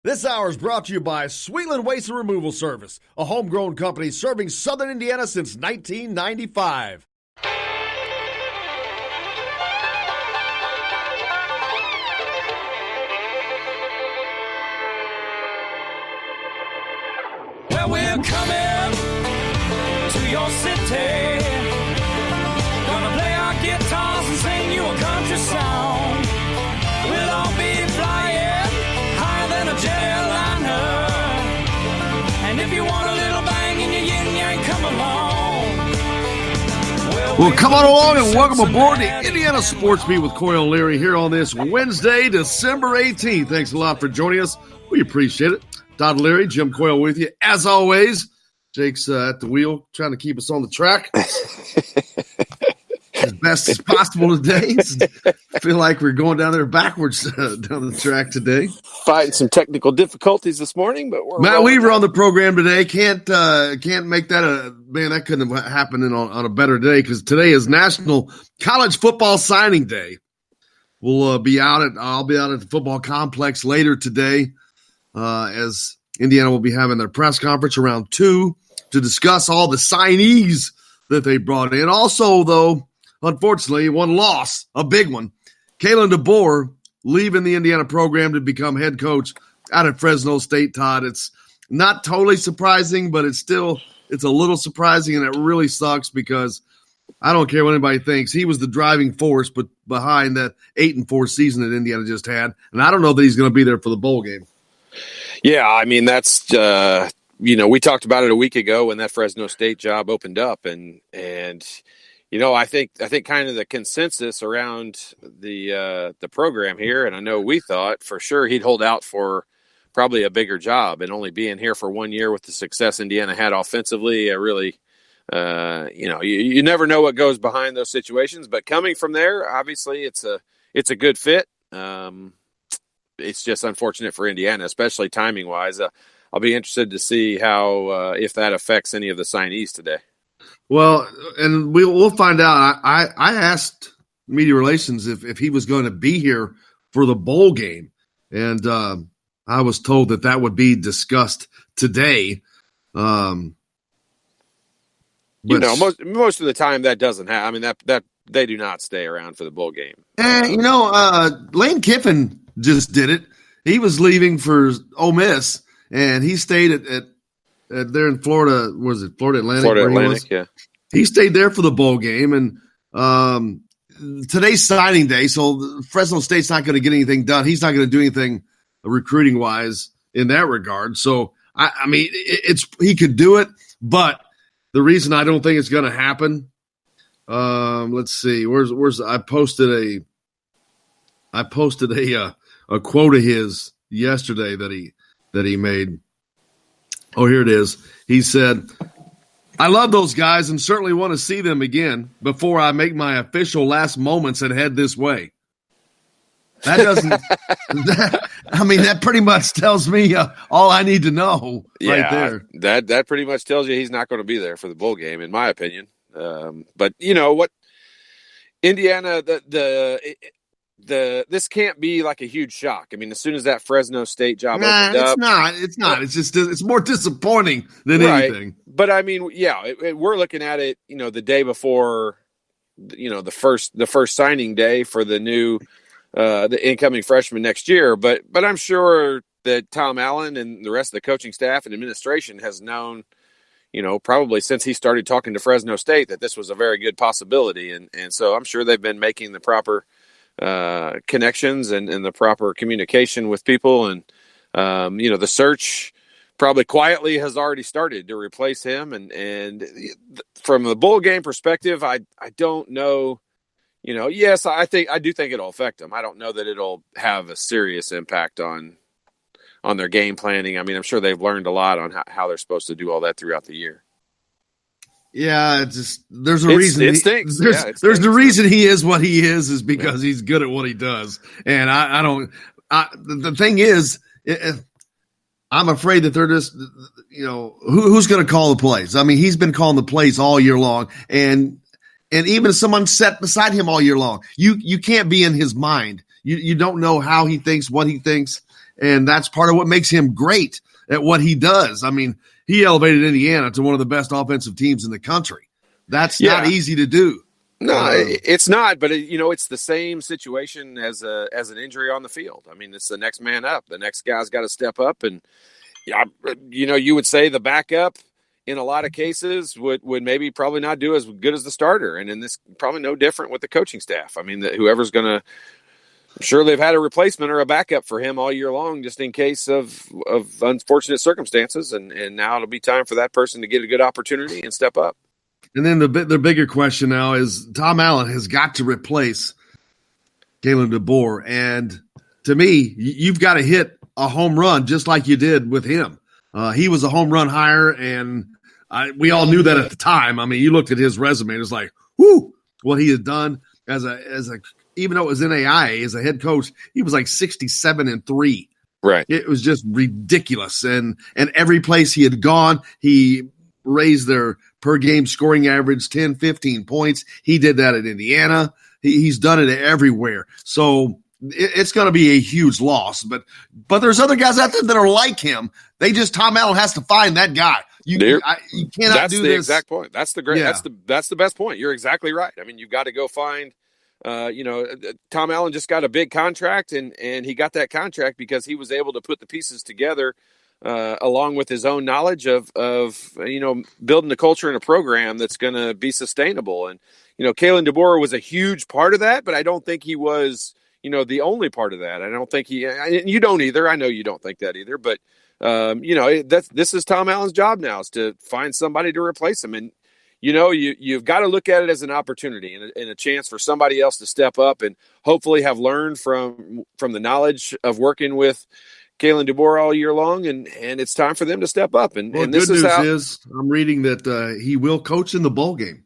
This hour is brought to you by Sweetland Waste and Removal Service, a homegrown company serving southern Indiana since 1995. Well, we're coming to your city. Gonna play our guitars and sing you a country song. We'll all be flying higher than a jetliner. And if you want a little bang in your yin-yang, come along. Well, come on along and welcome aboard the Indiana Sports Beat with Coyle and Leary here on this Wednesday, December 18th. Thanks a lot for joining us. We appreciate it. Todd Leary, Jim Coyle with you. As always, Jake's at the wheel trying to keep us on the track as best as possible today. I feel like we're going down there backwards down the track today. Fighting some technical difficulties this morning, but we're Matt Weaver on the program today. Can't make that man. That couldn't have happened on a better day because today is National College Football Signing Day. I'll be out at the football complex later today. As Indiana will be having their press conference around 2 to discuss all the signees that they brought in. Also, though, unfortunately, one loss, a big one. Kalen Deboer leaving the Indiana program to become head coach out at Fresno State, Todd. It's not totally surprising, but it's a little surprising, and it really sucks because I don't care what anybody thinks. He was the driving force but behind that 8-4 season that Indiana just had, and I don't know that he's going to be there for the bowl game. Yeah, I mean, that's, we talked about it a week ago when that Fresno State job opened up. And I think kind of the consensus around the program here, and I know we thought for sure he'd hold out for probably a bigger job, and only being here for 1 year with the success Indiana had offensively, really, you never know what goes behind those situations. But coming from there, obviously it's a good fit. It's just unfortunate for Indiana, especially timing-wise. I'll be interested to see how if that affects any of the signees today. Well, and we'll find out. I asked media relations if he was going to be here for the bowl game, and I was told that would be discussed today. Most of the time that doesn't happen. I mean, that they do not stay around for the bowl game. Lane Kiffin just did it. He was leaving for Ole Miss, and he stayed at there in Florida. Was it Florida Atlantic? Florida Atlantic, yeah. He stayed there for the bowl game, and today's signing day, so Fresno State's not going to get anything done. He's not going to do anything recruiting-wise in that regard. So, I mean, he could do it, but the reason I don't think it's going to happen, let's see, where's I posted a quote of his yesterday that he made. Oh, here it is. He said, "I love those guys and certainly want to see them again before I make my official last moments and head this way." That doesn't that pretty much tells me all I need to know right there. That pretty much tells you he's not going to be there for the bowl game, in my opinion. But you know what, Indiana, this can't be like a huge shock. I mean, as soon as that Fresno State job opened up, it's not. It's more disappointing than anything. But I mean, yeah, we're looking at it, the day before, the first signing day for the new. The incoming freshman next year, but I'm sure that Tom Allen and the rest of the coaching staff and administration has known, probably since he started talking to Fresno State that this was a very good possibility, and so I'm sure they've been making the proper connections and the proper communication with people, and the search probably quietly has already started to replace him, and from the bowl game perspective, I don't know. Yes, I do think it'll affect them. I don't know that it'll have a serious impact on their game planning. I mean, I'm sure they've learned a lot on how they're supposed to do all that throughout the year. Yeah, there's a reason. It stinks. There's the reason he is what he is because he's good at what he does. And the thing is, I'm afraid that they're just, who's going to call the plays? I mean, he's been calling the plays all year long, and even if someone sat beside him all year long, you can't be in his mind. You don't know how he thinks, what he thinks. and that's part of what makes him great at what he does. I mean, he elevated Indiana to one of the best offensive teams in the country. That's not easy to do. No, it's not. But it's the same situation as an injury on the field. I mean, it's the next man up. The next guy's got to step up, and you would say the backup in a lot of cases would maybe probably not do as good as the starter. And in this, probably no different with the coaching staff. I mean, whoever's going to, I'm sure they've had a replacement or a backup for him all year long, just in case of unfortunate circumstances. And now it'll be time for that person to get a good opportunity and step up. And then the bigger question now is Tom Allen has got to replace Kalen Deboer. And to me, you've got to hit a home run just like you did with him. He was a home run hire, and we all knew that at the time. I mean, you looked at his resume, and it's like, whoo, what he had done as a even though it was in AIA as a head coach, he was like 67-3. Right. It was just ridiculous. And every place he had gone, he raised their per game scoring average 10, 15 points. He did that at Indiana. He's done it everywhere. So it's going to be a huge loss, but there's other guys out there that are like him. Tom Allen has to find that guy. You cannot do this. That's the exact point. That's the great. Yeah. That's the best point. You're exactly right. I mean, you've got to go find. Tom Allen just got a big contract, and he got that contract because he was able to put the pieces together, along with his own knowledge of building a culture and a program that's going to be sustainable. And Kalen Deboer was a huge part of that, but I don't think he was. The only part of that. I don't think you don't either. I know you don't think that either, but this is Tom Allen's job now, is to find somebody to replace him. And, you've got to look at it as an opportunity and a chance for somebody else to step up and hopefully have learned from the knowledge of working with Kalen Deboer all year long. And it's time for them to step up. And this good news is I'm reading that he will coach in the bowl game.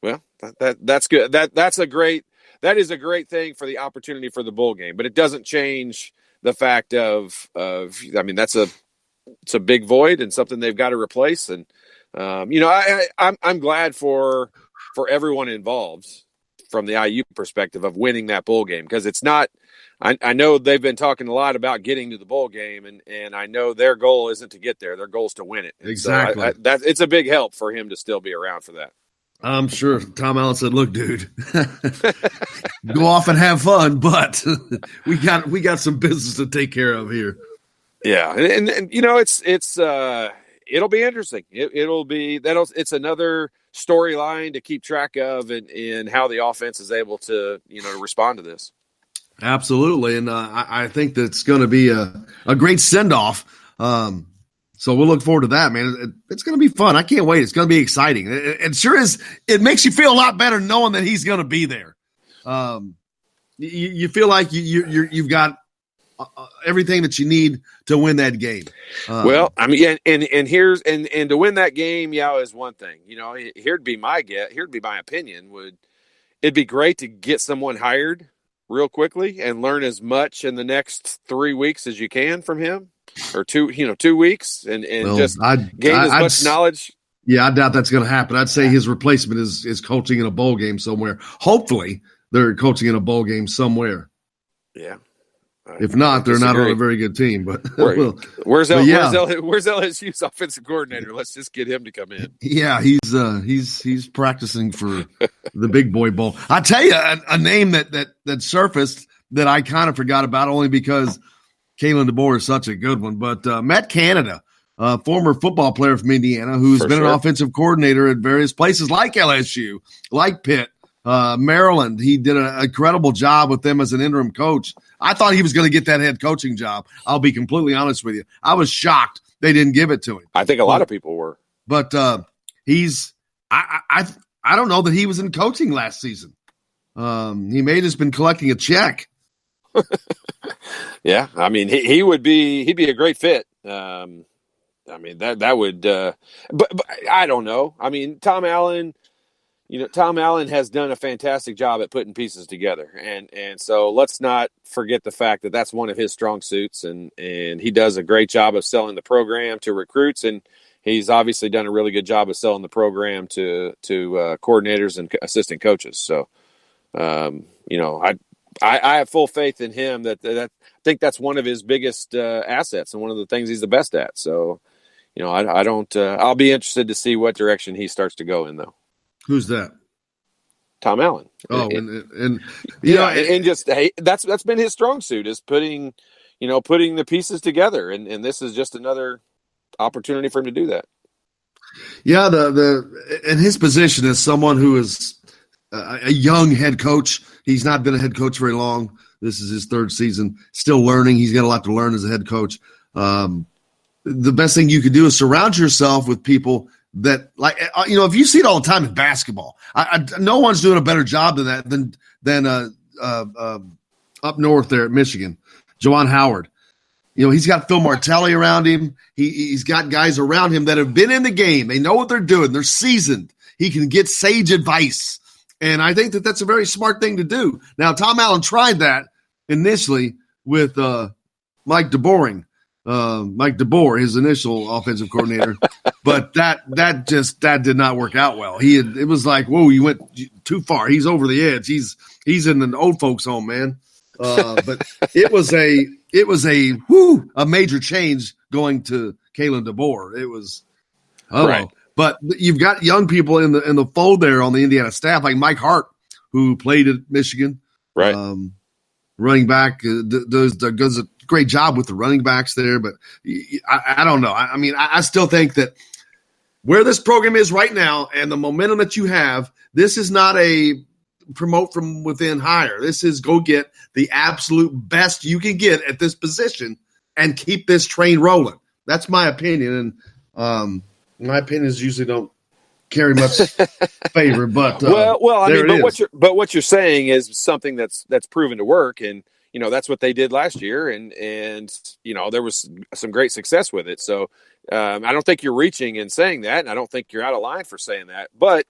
Well, that's good. That is a great thing for the opportunity for the bowl game, but it doesn't change the fact of it's a big void and something they've got to replace. And I'm glad for everyone involved from the IU perspective of winning that bowl game, because it's not. I know they've been talking a lot about getting to the bowl game, and I know their goal isn't to get there; their goal is to win it. And exactly. So it's a big help for him to still be around for that. I'm sure Tom Allen said, "Look, dude, go off and have fun, but we got some business to take care of here." Yeah, and it'll be interesting. It's another storyline to keep track of in how the offense is able to respond to this. Absolutely, and I think that's going to be a great send off. So we'll look forward to that, man. It's going to be fun. I can't wait. It's going to be exciting. It sure is. It makes you feel a lot better knowing that he's going to be there. You feel like you've got everything that you need to win that game. Well, I mean, and to win that game, is one thing. Here'd be my opinion. It'd be great to get someone hired real quickly and learn as much in the next 3 weeks as you can from him. Or 2 weeks and just gain as much knowledge. Yeah, I doubt that's going to happen. I'd say his replacement is coaching in a bowl game somewhere. Hopefully, they're coaching in a bowl game somewhere. Yeah. If not, they're not on a very good team. But where's LSU's offensive coordinator? Let's just get him to come in. Yeah, he's practicing for the Big Boy Bowl. I tell you, a name that surfaced that I kind of forgot about only because Kalen Deboer is such a good one, but Matt Canada, former football player from Indiana, who's been an offensive coordinator at various places like LSU, like Pitt, Maryland. He did an incredible job with them as an interim coach. I thought he was going to get that head coaching job. I'll be completely honest with you. I was shocked they didn't give it to him. I think a lot of people were. But he's I don't know that he was in coaching last season. He may have just been collecting a check. Yeah, I mean, he'd be a great fit. I mean, that would, but I don't know. I mean, Tom Allen has done a fantastic job at putting pieces together, and so let's not forget the fact that that's one of his strong suits, and he does a great job of selling the program to recruits, and he's obviously done a really good job of selling the program to coordinators and assistant coaches. So, I have full faith in him that I think that's one of his biggest assets and one of the things he's the best at. So, I don't. I'll be interested to see what direction he starts to go in, though. Who's that? Tom Allen. Oh, that's been his strong suit, is putting the pieces together, and this is just another opportunity for him to do that. Yeah, the in his position as someone who is a young head coach, he's not been a head coach very long. This is his third season, still learning. He's got a lot to learn as a head coach. The best thing you could do is surround yourself with people that, like, if you see it all the time in basketball, no one's doing a better job than that than up north there at Michigan, Juwan Howard. He's got Phil Martelli around him. He's got guys around him that have been in the game. They know what they're doing. They're seasoned. He can get sage advice. And I think that that's a very smart thing to do. Now, Tom Allen tried that initially with Mike Deboer, his initial offensive coordinator. But that did not work out well. It was like, whoa, you went too far. He's over the edge. He's in an old folks home, man. But it was a major change going to Kalen Deboer. It was right. But you've got young people in the fold there on the Indiana staff, like Mike Hart, who played at Michigan, right? Running back does a great job with the running backs there. But I don't know. I still think that where this program is right now and the momentum that you have, this is not a promote from within hire. This is go get the absolute best you can get at this position and keep this train rolling. That's my opinion. And my opinions usually don't carry much favor, but what you're saying is something that's proven to work, and that's what they did last year, and there was some great success with it. So I don't think you're reaching in saying that, and I don't think you're out of line for saying that. But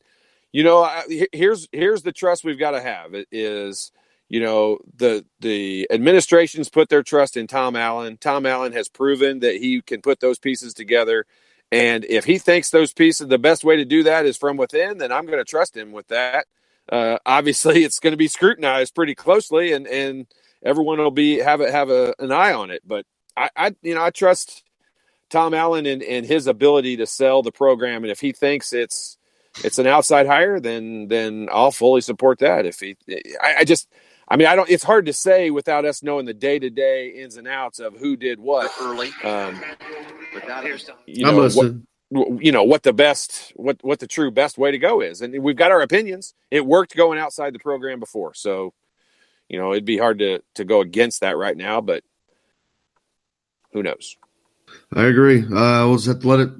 here's the trust we've got to have. It is the administration's put their trust in Tom Allen. Tom Allen has proven that he can put those pieces together. And if he thinks those pieces, the best way to do that is from within, then I'm going to trust him with that. Obviously, it's going to be scrutinized pretty closely, and everyone will have an eye on it. But I trust Tom Allen and his ability to sell the program. And if he thinks it's an outside hire, then I'll fully support that. It's hard to say without us knowing the day-to-day ins and outs of who did what early. What the true best way to go is. And we've got our opinions. It worked going outside the program before. So, it'd be hard to go against that right now, but who knows? I agree. We'll just have to let it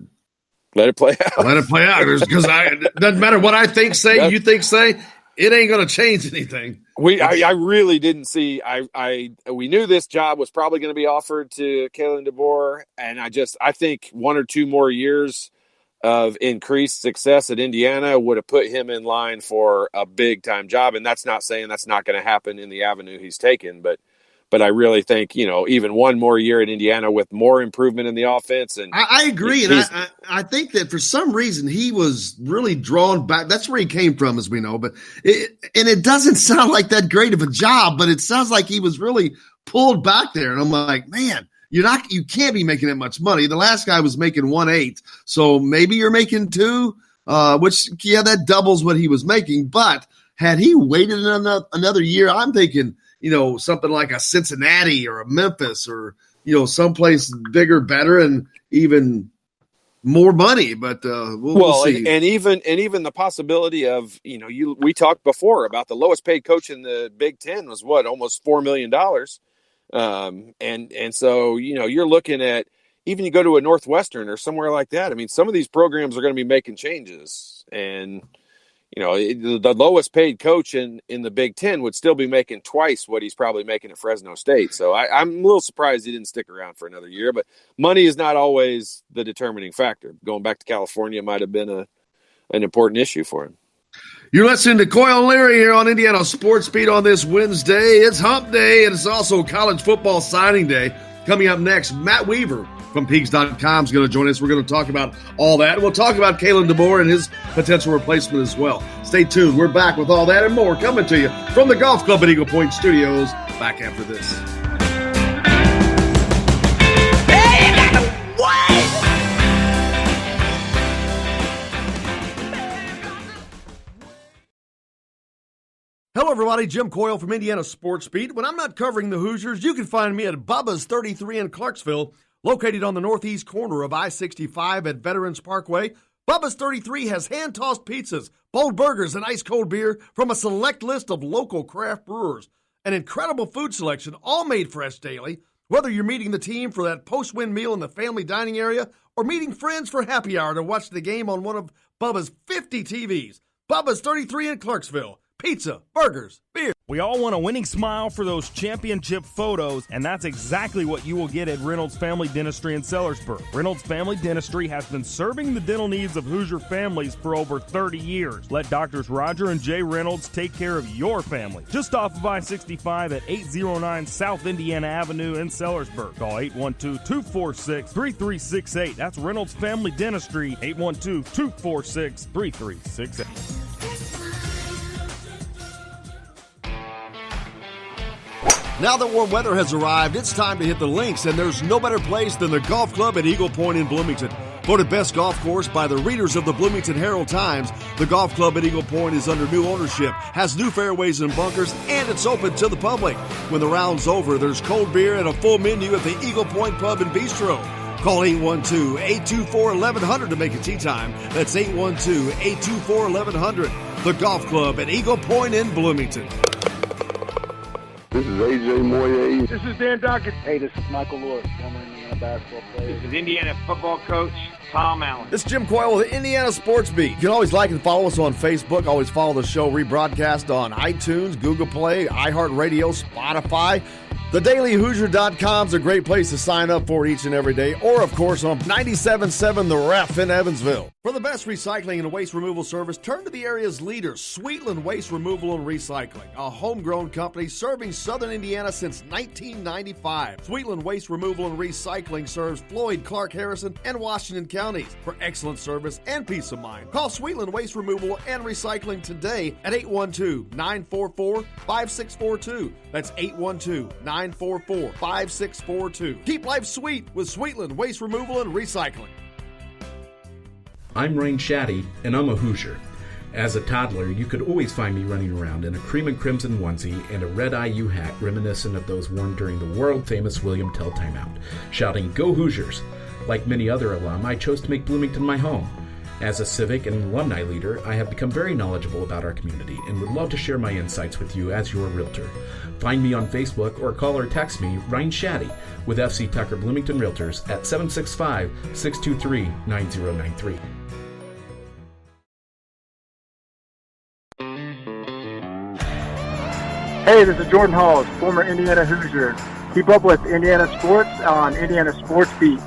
play out. Let it play out. Because it doesn't matter what I think, say, you think, say, it ain't going to change anything. I really didn't see. We knew this job was probably going to be offered to Kalen Deboer, and I think 1 or 2 more years of increased success at Indiana would have put him in line for a big time job. And that's not saying that's not going to happen in the avenue he's taken, but I really think, even 1 more year at Indiana with more improvement in the offense. And I agree. And I think that for some reason he was really drawn back. That's where he came from, as we know. But it doesn't sound like that great of a job, but it sounds like he was really pulled back there. And I'm like, man, you can't be making that much money. The last guy was making 1.8. So maybe you're making 2, which, that doubles what he was making. But had he waited another year, I'm thinking, something like a Cincinnati or a Memphis or, someplace bigger, better, and even more money. But we'll see. And even the possibility of, we talked before about the lowest paid coach in the Big Ten was almost $4 million. And so, you're looking at, even you go to a Northwestern or somewhere like that. I mean, some of these programs are going to be making changes, and the lowest paid coach in the Big Ten would still be making twice what he's probably making at Fresno State. So I'm a little surprised he didn't stick around for another year, but money is not always the determining factor. Going back to California might have been an important issue for him. You're listening to Coyle and Leary here on Indiana Sports Beat on this Wednesday. It's Hump Day, and it's also College Football Signing Day. Coming up next, Matt Weaver from Peaks.com is going to join us. We're going to talk about all that. We'll talk about Kalen Deboer and his potential replacement as well. Stay tuned. We're back with all that and more coming to you from the Golf Club at Eagle Point Studios. Back after this. Hello, everybody. Jim Coyle from Indiana Sports Beat. When I'm not covering the Hoosiers, you can find me at Bubba's 33 in Clarksville, located on the northeast corner of I-65 at Veterans Parkway. Bubba's 33 has hand-tossed pizzas, bold burgers, and ice-cold beer from a select list of local craft brewers. An incredible food selection, all made fresh daily. Whether you're meeting the team for that post-win meal in the family dining area or meeting friends for happy hour to watch the game on one of Bubba's 50 TVs. Bubba's 33 in Clarksville. Pizza, burgers, beer. We all want a winning smile for those championship photos, and that's exactly what you will get at Reynolds Family Dentistry in Sellersburg. Reynolds Family Dentistry has been serving the dental needs of Hoosier families for over 30 years. Let Doctors Roger and Jay Reynolds take care of your family. Just off of I-65 at 809 South Indiana Avenue in Sellersburg. Call 812-246-3368. That's Reynolds Family Dentistry, 812-246-3368. Now that warm weather has arrived, it's time to hit the links, and there's no better place than the Golf Club at Eagle Point in Bloomington. Voted best golf course by the readers of the Bloomington Herald-Times, the Golf Club at Eagle Point is under new ownership, has new fairways and bunkers, and it's open to the public. When the round's over, there's cold beer and a full menu at the Eagle Point Pub and Bistro. Call 812-824-1100 to make a tee time. That's 812-824-1100. The Golf Club at Eagle Point in Bloomington. This is AJ Moye. This is Dan Dockett. Hey, this is Michael Lewis, former Indiana basketball player. This is Indiana football coach Tom Allen. This is Jim Coyle with the Indiana Sports Beat. You can always like and follow us on Facebook. Always follow the show rebroadcast on iTunes, Google Play, iHeartRadio, Spotify. TheDailyHoosier.com is a great place to sign up for each and every day, or, of course, on 97.7 The Ref in Evansville. For the best recycling and waste removal service, turn to the area's leader, Sweetland Waste Removal and Recycling, a homegrown company serving southern Indiana since 1995. Sweetland Waste Removal and Recycling serves Floyd, Clark, Harrison, and Washington counties. For excellent service and peace of mind, call Sweetland Waste Removal and Recycling today at 812-944-5642. That's 812-944-5642. Keep life sweet with Sweetland Waste Removal and Recycling. I'm Ryan Shaddy, and I'm a Hoosier. As a toddler, you could always find me running around in a cream and crimson onesie and a red IU hat reminiscent of those worn during the world-famous William Tell timeout, shouting, "Go Hoosiers!" Like many other alum, I chose to make Bloomington my home. As a civic and alumni leader, I have become very knowledgeable about our community and would love to share my insights with you as your realtor. Find me on Facebook or call or text me, Ryan Shaddy, with FC Tucker Bloomington Realtors at 765-623-9093. Hey, this is Jordan Halls, former Indiana Hoosier. Keep up with Indiana sports on Indiana Sports Beat.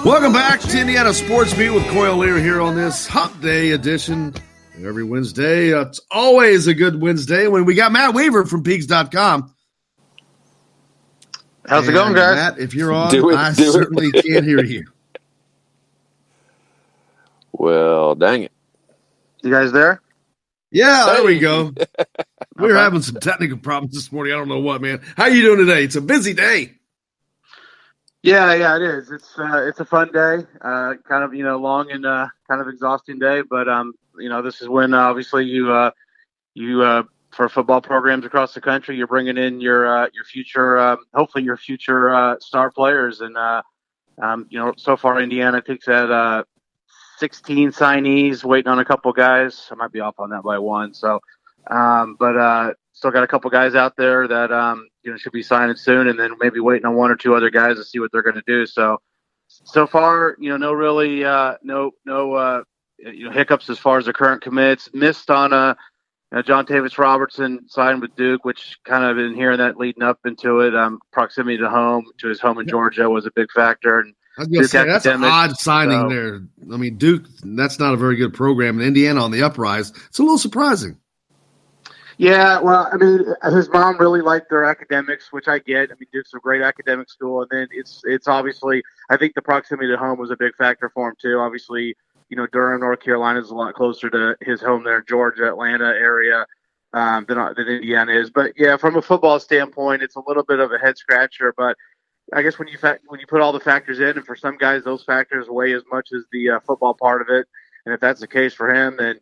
Welcome back to Indiana Sports Beat with Coyle Lear here on this Hump Day edition. Every Wednesday, it's always a good Wednesday when we got Matt Weaver from Peaks.com. How's it going, guys? Matt, if you're on, I certainly can't hear you. Well, dang it. You guys there? Yeah, there we go. We were having some technical problems this morning. I don't know what, man. How you doing today? It's a busy day. Yeah, it is. It's a fun day. Kind of, long and kind of exhausting day. But this is when obviously you for football programs across the country, you're bringing in your future, hopefully your future star players. And so far Indiana takes at 16 signees, waiting on a couple guys. I might be off on that by one. So, but still got a couple guys out there that should be signing soon, and then maybe waiting on one or two other guys to see what they're going to do. So far, no hiccups as far as the current commits. Missed on a John Tavis Robertson signed with Duke, which kind of been hearing that leading up into it. Proximity to his home in Georgia was a big factor. And I was going to say, that's an odd signing there. I mean, Duke, that's not a very good program. And Indiana on the uprise, it's a little surprising. Yeah, well, I mean, his mom really liked their academics, which I get. I mean, Duke's a great academic school. And then it's obviously, I think the proximity to home was a big factor for him, too. Obviously, Durham, North Carolina is a lot closer to his home there, Georgia, Atlanta area, than Indiana is. But, yeah, from a football standpoint, it's a little bit of a head scratcher. But I guess when you put all the factors in, and for some guys, those factors weigh as much as the football part of it. And if that's the case for him, then,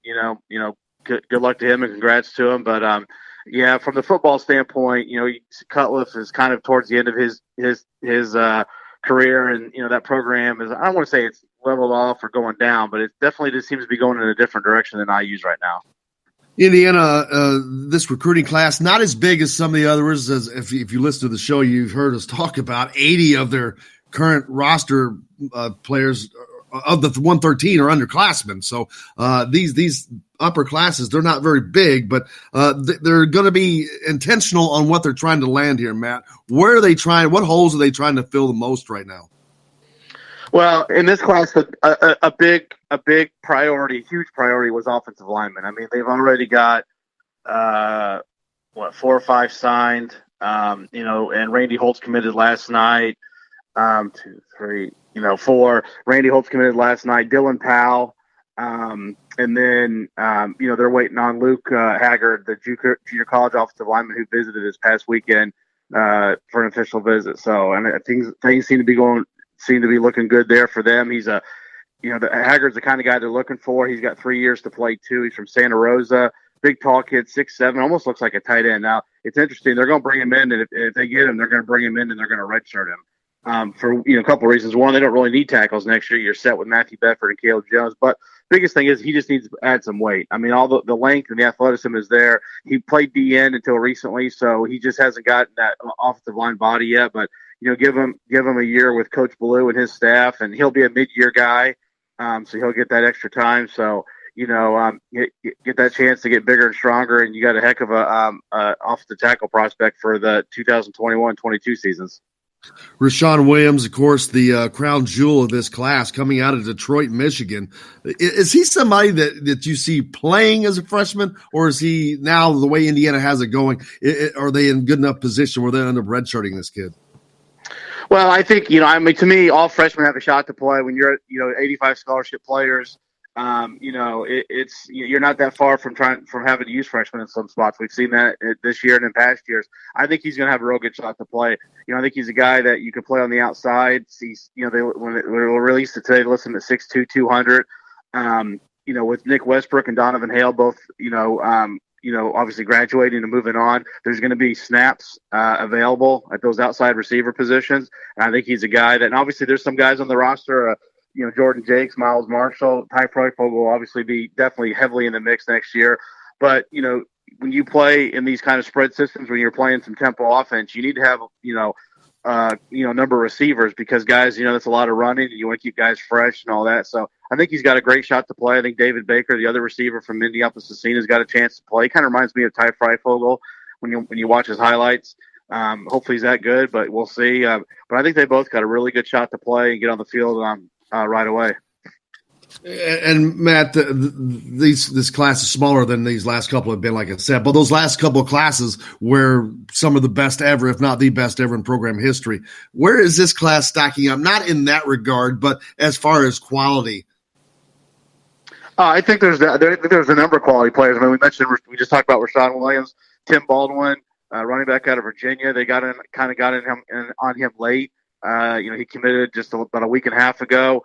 good luck to him and congrats to him. But, yeah, from the football standpoint, Cutcliffe is kind of towards the end of his career. And, that program is, I don't want to say it's leveled off or going down, but it definitely just seems to be going in a different direction than IU's right now. Indiana, this recruiting class, not as big as some of the others. As if you listen to the show, you've heard us talk about 80 of their current roster players of the 113 are underclassmen. So these upper classes, they're not very big, but they're going to be intentional on what they're trying to land here, Matt. Where are they trying? What holes are they trying to fill the most right now? Well, in this class, a big priority, huge priority was offensive linemen. I mean, they've already got 4 or 5 signed. And Randy Holtz committed last night. 2, 3, 4. Randy Holtz committed last night. Dylan Powell, and then they're waiting on Luke Haggard, the junior college offensive lineman who visited this past weekend for an official visit. So, and things seem to be looking good there for them. He's Haggard's the kind of guy they're looking for. He's got 3 years to play too. He's from Santa Rosa, big tall kid, 6'7", almost looks like a tight end. Now it's interesting. They're going to bring him in, and if they get him, they're going to bring him in and they're going to redshirt him. For a couple of reasons. One, they don't really need tackles next year. You're set with Matthew Bedford and Caleb Jones. But biggest thing is he just needs to add some weight. I mean, all the length and the athleticism is there. He played DN until recently, so he just hasn't gotten that offensive line body yet. But give him a year with Coach Blue and his staff, and he'll be a mid-year guy. So he'll get that extra time. So get that chance to get bigger and stronger, and you got a heck of a offensive tackle prospect for the 2021-22 seasons. Rashawn Williams, of course, the crown jewel of this class, coming out of Detroit, Michigan. Is he somebody that you see playing as a freshman, or is he now, the way Indiana has it going, are they in good enough position where they end up redshirting this kid? Well, I think, to me, all freshmen have a shot to play. When you're, 85 scholarship players, you're not that far from having to use freshmen in some spots. We've seen that this year and in past years. I think he's going to have a real good shot to play. I think he's a guy that you can play on the outside. He's, when they released it today, they listed him at 6'2", 200. With Nick Westbrook and Donovan Hale both, obviously graduating and moving on, there's going to be snaps available at those outside receiver positions. And I think he's a guy that, and obviously there's some guys on the roster, Jordan Jakes, Miles Marshall, Ty Freifogel will obviously be definitely heavily in the mix next year. But, when you play in these kind of spread systems, when you're playing some tempo offense, you need to have, number of receivers, because guys, that's a lot of running, and you want to keep guys fresh and all that. So I think he's got a great shot to play. I think David Baker, the other receiver from Minneapolis-Scene, has got a chance to play. He kind of reminds me of Ty Freifogel when you watch his highlights. Hopefully he's that good, but we'll see. But I think they both got a really good shot to play and get on the field right away. And Matt, this class is smaller than these last couple have been, like I said. But those last couple of classes were some of the best ever, if not the best ever in program history. Where is this class stacking up? Not in that regard, but as far as quality. I think there's a number of quality players. I mean, we just talked about Rashawn Williams, Tim Baldwin, running back out of Virginia. They got on him late. He committed just about a week and a half ago.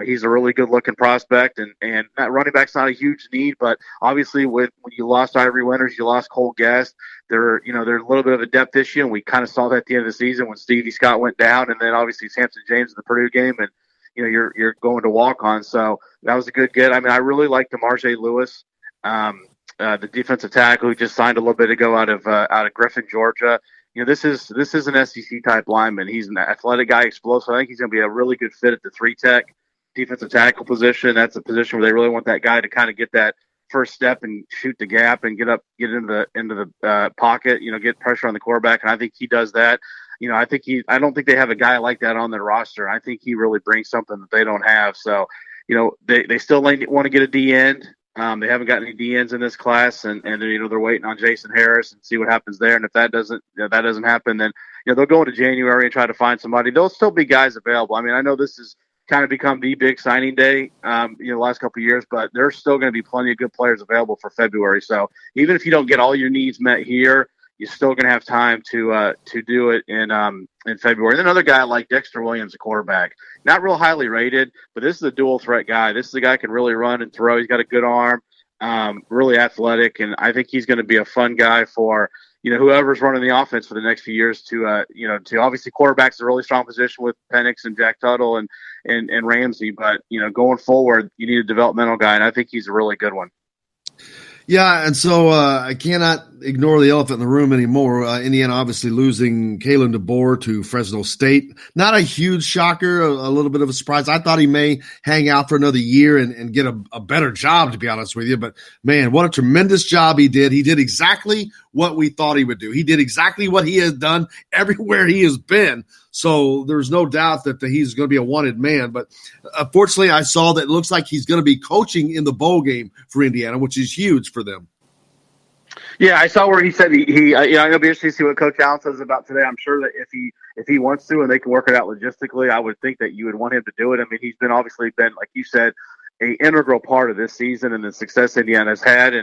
He's a really good looking prospect, and that running back's not a huge need, but obviously when you lost Ivory Winters, you lost Cole Guest, there's a little bit of a depth issue, and we kind of saw that at the end of the season when Stevie Scott went down, and then obviously Samson James in the Purdue game, and you're going to walk on. So that was a good get. I mean, I really like DeMarge Lewis, the defensive tackle who just signed a little bit ago out of Griffin, Georgia. This is an SEC type lineman. He's an athletic guy, explosive. I think he's going to be a really good fit at the 3-tech defensive tackle position. That's a position where they really want that guy to kind of get that first step and shoot the gap and get into the pocket, get pressure on the quarterback. And I think he does that. I don't think they have a guy like that on their roster. I think he really brings something that they don't have. So, they still want to get a D end. They haven't got any D ends in this class, and they're waiting on Jason Harris and see what happens there. And if that doesn't happen, then they'll go into January and try to find somebody. There'll still be guys available. I mean, I know this has kind of become the big signing day, the last couple of years, but there's still going to be plenty of good players available for February. So even if you don't get all your needs met here, you're still going to have time to do it in February. And another guy like Dexter Williams, a quarterback, not real highly rated, but this is a dual threat guy. This is a guy who can really run and throw. He's got a good arm, really athletic, and I think he's going to be a fun guy for whoever's running the offense for the next few years to obviously quarterback's a really strong position with Penix and Jack Tuttle and Ramsey, but going forward you need a developmental guy, and I think he's a really good one. Yeah, and so I cannot ignore the elephant in the room anymore. Indiana obviously losing Kalen Deboer to Fresno State. Not a huge shocker, a little bit of a surprise. I thought he may hang out for another year and get a better job, to be honest with you. But, man, what a tremendous job he did. He did exactly what we thought he would do. He did exactly what he has done everywhere he has been. So there's no doubt that he's going to be a wanted man. But fortunately, I saw that it looks like he's going to be coaching in the bowl game for Indiana, which is huge for them. Yeah, I saw where he said I'll be interested to see what Coach Allen says about today. I'm sure that if he wants to and they can work it out logistically, I would think that you would want him to do it. I mean, he's obviously been, like you said, an integral part of this season and the success Indiana has had.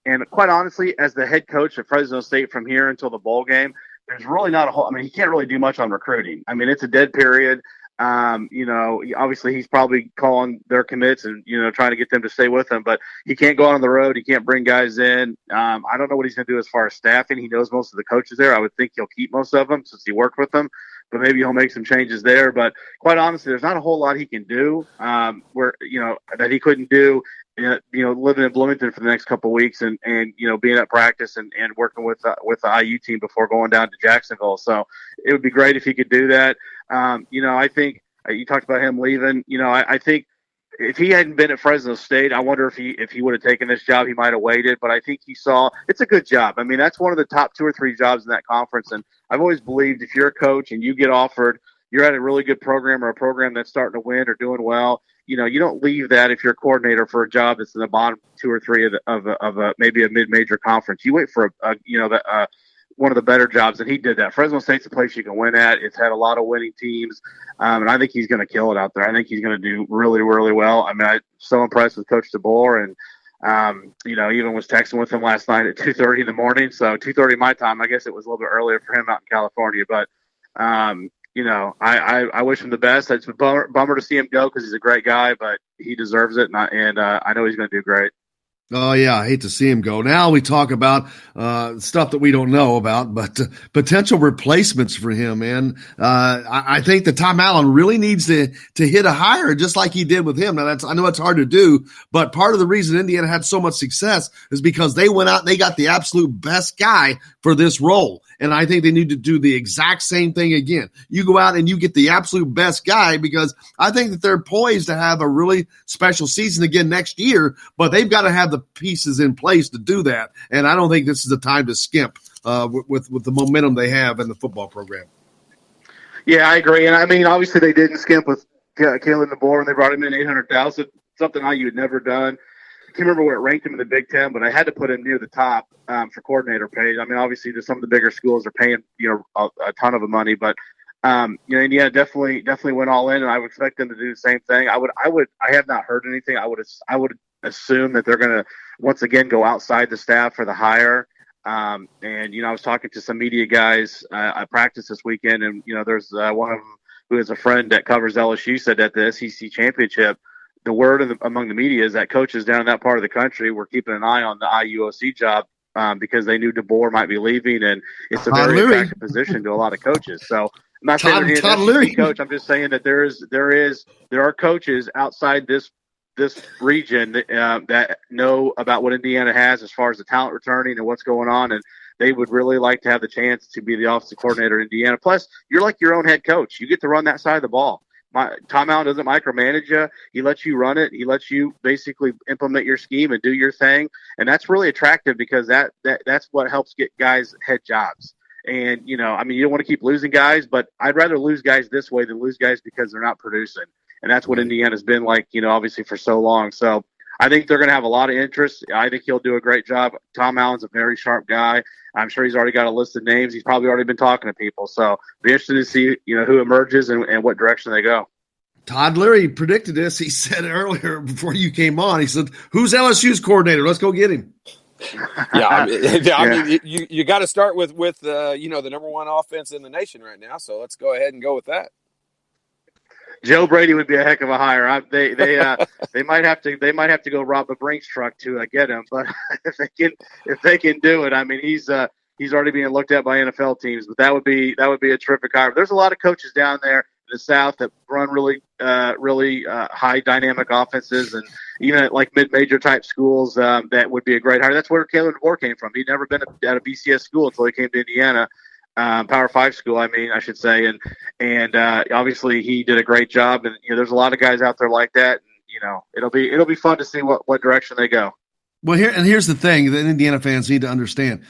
And quite honestly, as the head coach of Fresno State from here until the bowl game, there's really not a whole – I mean, he can't really do much on recruiting. I mean, it's a dead period. Obviously he's probably calling their commits and, trying to get them to stay with him, but he can't go out on the road. He can't bring guys in. I don't know what he's going to do as far as staffing. He knows most of the coaches there. I would think he'll keep most of them since he worked with them, but maybe he'll make some changes there. But quite honestly, there's not a whole lot he can do that he couldn't do, living in Bloomington for the next couple of weeks and being at practice and working with the IU team before going down to Jacksonville. So it would be great if he could do that. I think you talked about him leaving. I think if he hadn't been at Fresno State, I wonder if he would have taken this job. He might have waited, but I think he saw it's a good job. I mean, that's one of the top 2 or 3 jobs in that conference. And I've always believed if you're a coach and you get offered, you're at a really good program or a program that's starting to win or doing well. You don't leave that if you're a coordinator for a job that's in the bottom 2 or 3 of maybe a mid-major conference. You wait for one of the better jobs, and he did that. Fresno State's a place you can win at. It's had a lot of winning teams, and I think he's going to kill it out there. I think he's going to do really, really well. I mean, I'm so impressed with Coach Deboer, and even was texting with him last night at 2:30 in the morning. So 2:30 my time. I guess it was a little bit earlier for him out in California, but I wish him the best. It's a bummer to see him go because he's a great guy, but he deserves it, and I know he's going to do great. Oh, yeah, I hate to see him go. Now we talk about stuff that we don't know about, but potential replacements for him, man. I think that Tom Allen really needs to hit a hire just like he did with him. Now, I know it's hard to do, but part of the reason Indiana had so much success is because they went out and they got the absolute best guy for this role. And I think they need to do the exact same thing again. You go out and you get the absolute best guy because I think that they're poised to have a really special season again next year, but they've got to have the pieces in place to do that. And I don't think this is the time to skimp with the momentum they have in the football program. Yeah, I agree. And I mean, obviously they didn't skimp with Kalen Deboer when they brought him in $800,000, something IU had never done. I can't remember where it ranked him in the Big Ten, but I had to put him near the top for coordinator pay. I mean, obviously some of the bigger schools are paying, a ton of the money, but Indiana definitely went all in, and I would expect them to do the same thing. I have not heard anything. I would assume that they're going to once again go outside the staff for the hire. I was talking to some media guys at practice this weekend, and there's one of them who is a friend that covers LSU said that the SEC championship, the word among the media is that coaches down in that part of the country were keeping an eye on the IUOC job because they knew Deboer might be leaving, and it's a very attractive position to a lot of coaches. So I'm not saying he's a coach. I'm just saying that there are coaches outside this region that know about what Indiana has as far as the talent returning and what's going on, and they would really like to have the chance to be the offensive coordinator in Indiana. Plus, you're like your own head coach. You get to run that side of the ball. Tom Allen doesn't micromanage you. He lets you run it. He lets you basically implement your scheme and do your thing. And that's really attractive because that's what helps get guys head jobs. And, you know, I mean, you don't want to keep losing guys, but I'd rather lose guys this way than lose guys because they're not producing. And that's what Indiana's been like, you know, obviously for so long. So I think they're going to have a lot of interest. I think he'll do a great job. Tom Allen's a very sharp guy. I'm sure he's already got a list of names. He's probably already been talking to people. So be interested to see, you know, who emerges and what direction they go. Todd Leary predicted this. He said earlier before you came on, he said, who's LSU's coordinator? Let's go get him. I mean you got to start with you know, the number one offense in the nation right now. So let's go ahead and go with that. Joe Brady would be a heck of a hire. They might have to go rob a Brinks truck to get him, but if they can do it, I mean he's already being looked at by NFL teams. But that would be a terrific hire. There's a lot of coaches down there in the South that run really high dynamic offenses, and even at like mid-major type schools that would be a great hire. That's where Kalen Deboer came from. He'd never been at a BCS school until he came to Indiana. Power 5 school, I should say, and obviously he did a great job. And you know, there's a lot of guys out there like that. And you know, it'll be fun to see what direction they go. Well, here's the thing that Indiana fans need to understand: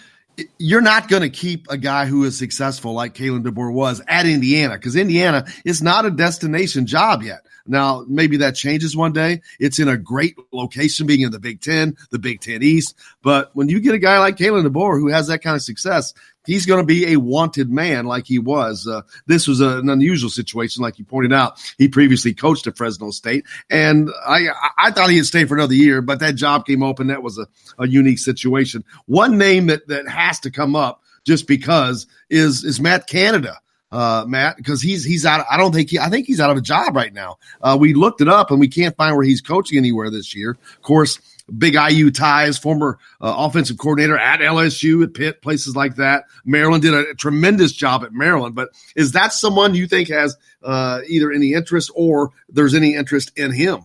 you're not going to keep a guy who is successful like Kalen Deboer was at Indiana, because Indiana is not a destination job yet. Now, maybe that changes one day. It's in a great location, being in the Big Ten, the Big Ten East. But when you get a guy like Kalen Deboer who has that kind of success, he's going to be a wanted man like he was. This was an unusual situation, like you pointed out. He previously coached at Fresno State, and I thought he'd stay for another year, but that job came open. That was a unique situation. One name that has to come up just because is Matt Canada. Matt, because he's out. I think he's out of a job right now. We looked it up and we can't find where he's coaching anywhere this year. Of course, big IU ties, former offensive coordinator at LSU, at Pitt, places like that. Maryland did a tremendous job at Maryland, but is that someone you think has either any interest or there's any interest in him?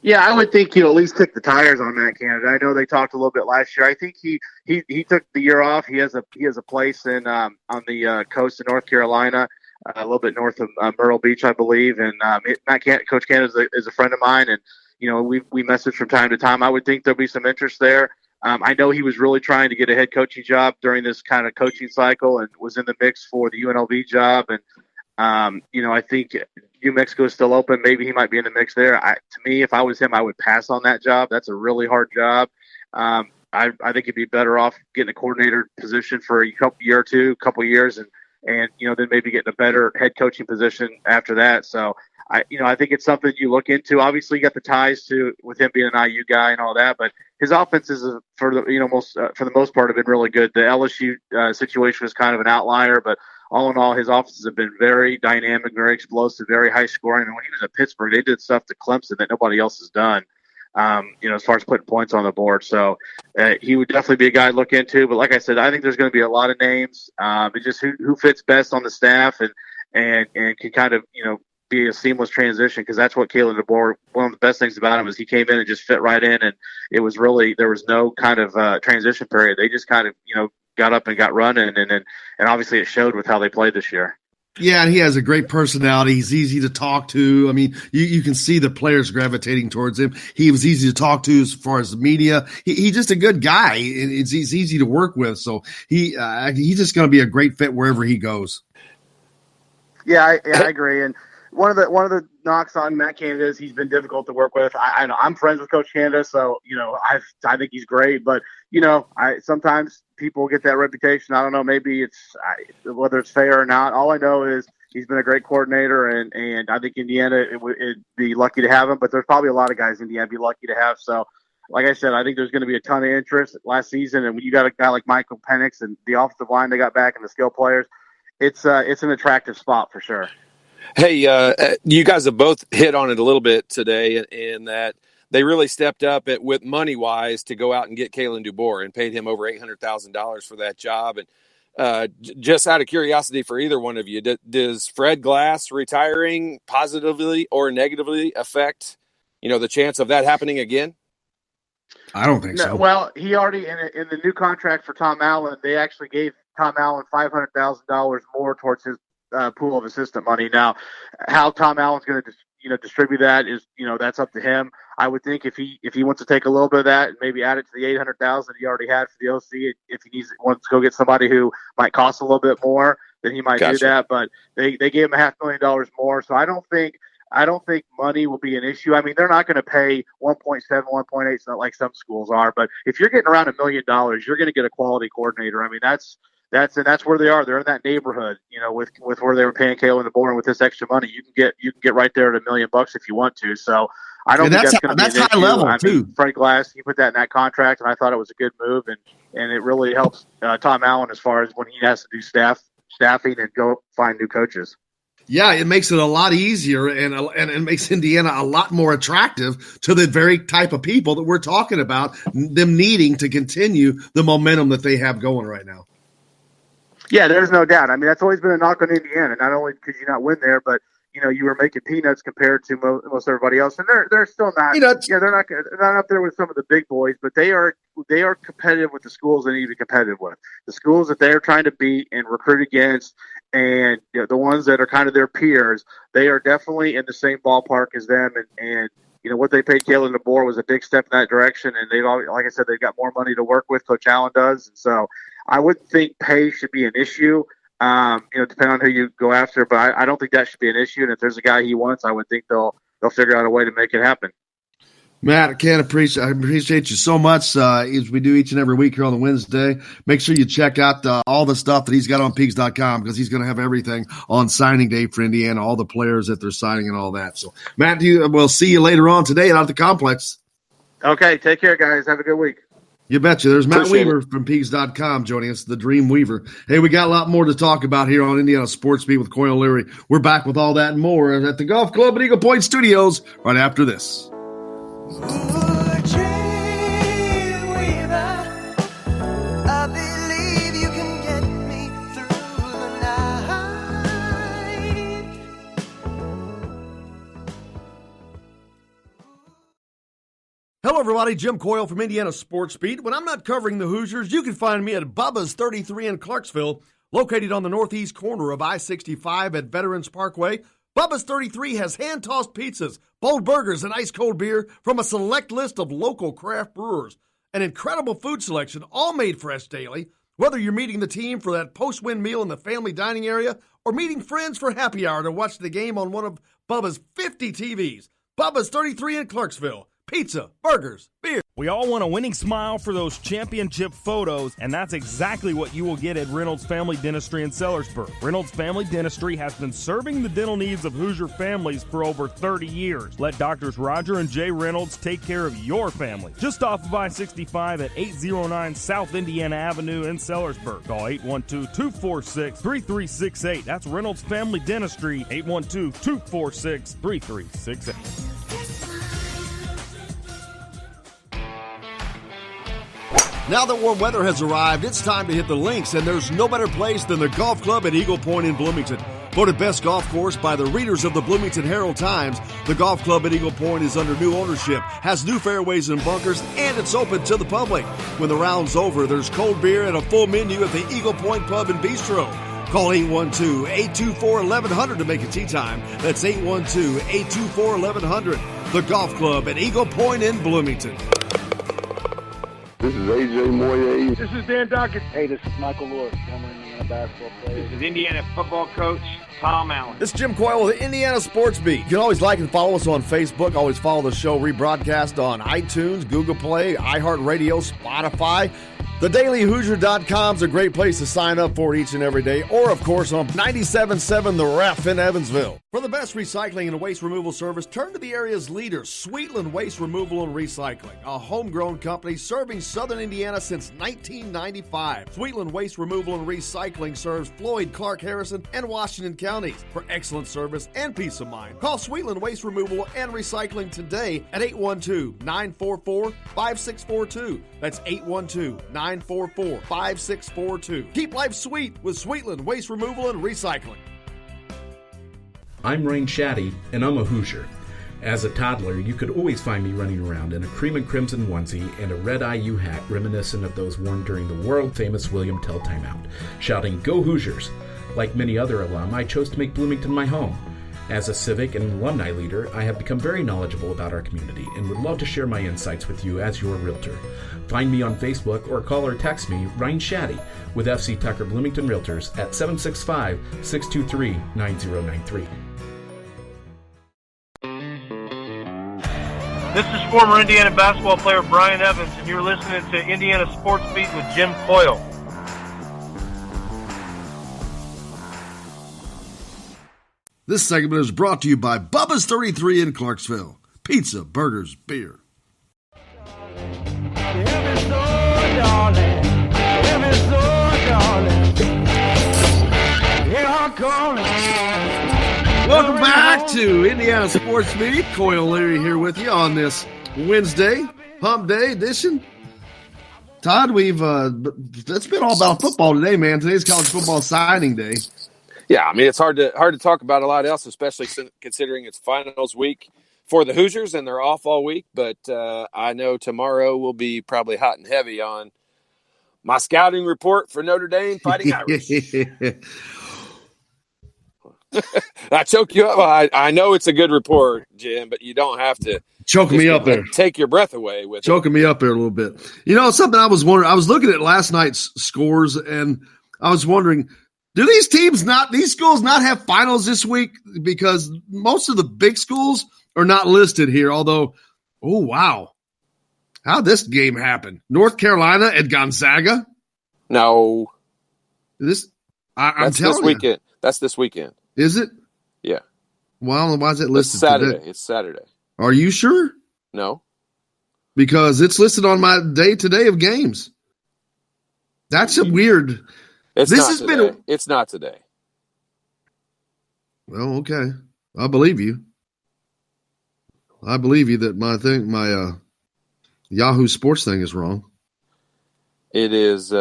Yeah, I would think he'll at least kick the tires on Matt Canada. I know they talked a little bit last year. I think he took the year off. He has a place in on the coast of North Carolina, a little bit north of Myrtle Beach, I believe. And Coach Canada is a friend of mine, and you know we message from time to time. I would think there'll be some interest there. I know he was really trying to get a head coaching job during this kind of coaching cycle, and was in the mix for the UNLV job. And you know, I think New Mexico is still open. Maybe he might be in the mix there. To me, if I was him, I would pass on that job. That's a really hard job. I think he'd be better off getting a coordinator position for a couple years, and you know, then maybe getting a better head coaching position after that. So I think it's something you look into. Obviously, you got the ties with him being an IU guy and all that, but his offenses for the most part have been really good. The LSU situation was kind of an outlier, but all in all, his offenses have been very dynamic, very explosive, very high scoring. And when he was at Pittsburgh, they did stuff to Clemson that nobody else has done, as far as putting points on the board. So he would definitely be a guy to look into. But like I said, I think there's going to be a lot of names. It's just who fits best on the staff and can kind of, be a seamless transition, because that's what Kalen Deboer, one of the best things about him is he came in and just fit right in. And it was really, there was no kind of transition period. They just kind of, got up and got running, and obviously it showed with how they played this year. Yeah, and he has a great personality. He's easy to talk to. I mean, you can see the players gravitating towards him. He was easy to talk to as far as the media. He's just a good guy. He's easy to work with. So he's just going to be a great fit wherever he goes. Yeah, I agree. And one of the knocks on Matt Canada is he's been difficult to work with. I know I'm friends with Coach Canada, so I think he's great. But sometimes people get that reputation. I don't know, maybe it's whether it's fair or not. All I know is he's been a great coordinator, and I think Indiana it'd be lucky to have him. But there's probably a lot of guys Indiana would be lucky to have. So, like I said, I think there's going to be a ton of interest last season. And when you got a guy like Michael Penix and the offensive line they got back and the skill players, it's an attractive spot for sure. Hey, you guys have both hit on it a little bit today, in that they really stepped up with money-wise to go out and get Kalen Deboer and paid him over $800,000 for that job. And just out of curiosity for either one of you, does Fred Glass retiring positively or negatively affect, the chance of that happening again? I don't think so. Well, he already in the new contract for Tom Allen, they actually gave Tom Allen $500,000 more towards his pool of assistant money. Now, how Tom Allen's going to distribute that is, that's up to him. I would think if he wants to take a little bit of that and maybe add it to the $800,000 he already had for the OC, if he wants to go get somebody who might cost a little bit more, then he might do that. But they gave him $500,000 more, so I don't think money will be an issue. I mean, they're not going to pay 1.7, 1.8, it's not like some schools are. But if you're getting around $1 million, you're going to get a quality coordinator. I mean, that's where they are. They're in that neighborhood, with where they were paying Kalen Deboer, and with this extra money, you can get right there at $1 million if you want to. So I don't think that's going to be an high issue. level too. Mean, Frank Glass, he put that in that contract, and I thought it was a good move, and it really helps Tom Allen as far as when he has to do staffing and go find new coaches. Yeah, it makes it a lot easier and it makes Indiana a lot more attractive to the very type of people that we're talking about, them needing to continue the momentum that they have going right now. Yeah, there's no doubt. I mean, that's always been a knock on Indiana. Not only could you not win there, but you were making peanuts compared to most everybody else, and they're still not. Peanuts. Yeah, they're not up there with some of the big boys, but they are competitive with the schools they need to be competitive with. The schools that they're trying to beat and recruit against, and the ones that are kind of their peers, they are definitely in the same ballpark as them. And what they paid Kalen Deboer was a big step in that direction, and like I said, they've got more money to work with. Coach Allen does, and so I wouldn't think pay should be an issue. Depending on who you go after, but I don't think that should be an issue. And if there's a guy he wants, I would think they'll figure out a way to make it happen. Matt, I appreciate you so much as we do each and every week here on the Wednesday. Make sure you check out all the stuff that he's got on Peaks.com, because he's going to have everything on signing day for Indiana, all the players that they're signing and all that. So, Matt, we'll see you later on today out at the complex. Okay, take care, guys. Have a good week. You betcha. There's Matt Weaver from Peaks.com joining us, the Dream Weaver. Hey, we got a lot more to talk about here on Indiana Sports Beat with Coyle Leary. We're back with all that and more at the Golf Club at Eagle Point Studios right after this. Hello, everybody. Jim Coyle from Indiana Sports Beat. When I'm not covering the Hoosiers, you can find me at Bubba's 33 in Clarksville, located on the northeast corner of I-65 at Veterans Parkway. Bubba's 33 has hand-tossed pizzas, bold burgers, and ice-cold beer from a select list of local craft brewers. An incredible food selection, all made fresh daily. Whether you're meeting the team for that post-win meal in the family dining area or meeting friends for happy hour to watch the game on one of Bubba's 50 TVs. Bubba's 33 in Clarksville. Pizza, burgers, beer. We all want a winning smile for those championship photos, and that's exactly what you will get at Reynolds Family Dentistry in Sellersburg. Reynolds Family Dentistry has been serving the dental needs of Hoosier families for over 30 years. Let Doctors Roger and Jay Reynolds take care of your family. Just off of I-65 at 809 South Indiana Avenue in Sellersburg. Call 812-246-3368. That's Reynolds Family Dentistry, 812-246-3368. Now that warm weather has arrived, it's time to hit the links, and there's no better place than the Golf Club at Eagle Point in Bloomington. Voted best golf course by the readers of the Bloomington Herald-Times, the Golf Club at Eagle Point is under new ownership, has new fairways and bunkers, and it's open to the public. When the round's over, there's cold beer and a full menu at the Eagle Point Pub and Bistro. Call 812-824-1100 to make a tee time. That's 812-824-1100. The Golf Club at Eagle Point in Bloomington. This is AJ Moye. This is Dan Dockett. Hey, this is Michael Lewis, former Indiana basketball player. This is Indiana football coach Tom Allen. This is Jim Coyle with the Indiana Sports Beat. You can always like and follow us on Facebook. Always follow the show rebroadcast on iTunes, Google Play, iHeartRadio, Spotify. TheDailyHoosier.com is a great place to sign up for each and every day, or, of course, on 97.7 The Ref in Evansville. For the best recycling and waste removal service, turn to the area's leader, Sweetland Waste Removal and Recycling, a homegrown company serving southern Indiana since 1995. Sweetland Waste Removal and Recycling serves Floyd, Clark, Harrison, and Washington counties. For excellent service and peace of mind, call Sweetland Waste Removal and Recycling today at 812-944-5642. That's 812-944-5642. Keep life sweet with Sweetland Waste Removal and Recycling. I'm Rain Shaddy, and I'm a Hoosier. As a toddler, you could always find me running around in a cream and crimson onesie and a red IU hat reminiscent of those worn during the world-famous William Tell timeout, shouting, "Go Hoosiers!" Like many other alum, I chose to make Bloomington my home. As a civic and alumni leader, I have become very knowledgeable about our community and would love to share my insights with you as your realtor. Find me on Facebook or call or text me, Ryan Shaddy, with FC Tucker Bloomington Realtors at 765-623-9093. This is former Indiana basketball player Brian Evans, and you're listening to Indiana Sports Beat with Jim Coyle. This segment is brought to you by Bubba's 33 in Clarksville. Pizza, burgers, beer. Welcome back to Indiana Sports Beat. Coyle Leary here with you on this Wednesday, Hump Day edition. Todd, it's been all about football today, man. Today's college football signing day. Yeah, I mean, it's hard to talk about a lot else, especially considering it's finals week for the Hoosiers and they're off all week. But I know tomorrow will be probably hot and heavy on my scouting report for Notre Dame Fighting Irish. I choke you up. Well, I know it's a good report, Jim, but you don't have to choke me up there. Take your breath away with choking me up there a little bit. You know, something I was wondering. I was looking at last night's scores, and I was wondering, do these schools not have finals this week? Because most of the big schools are not listed here. Although, oh wow, how'd this game happen? North Carolina at Gonzaga. No, I'm telling you, that's this weekend. Is it? Yeah. Well, why is it listed? It's Saturday. Today? It's Saturday. Are you sure? No. Because it's listed on my day today of games. That's a weird. It's not today. Well, okay. I believe you. I believe you that my Yahoo Sports thing is wrong. It is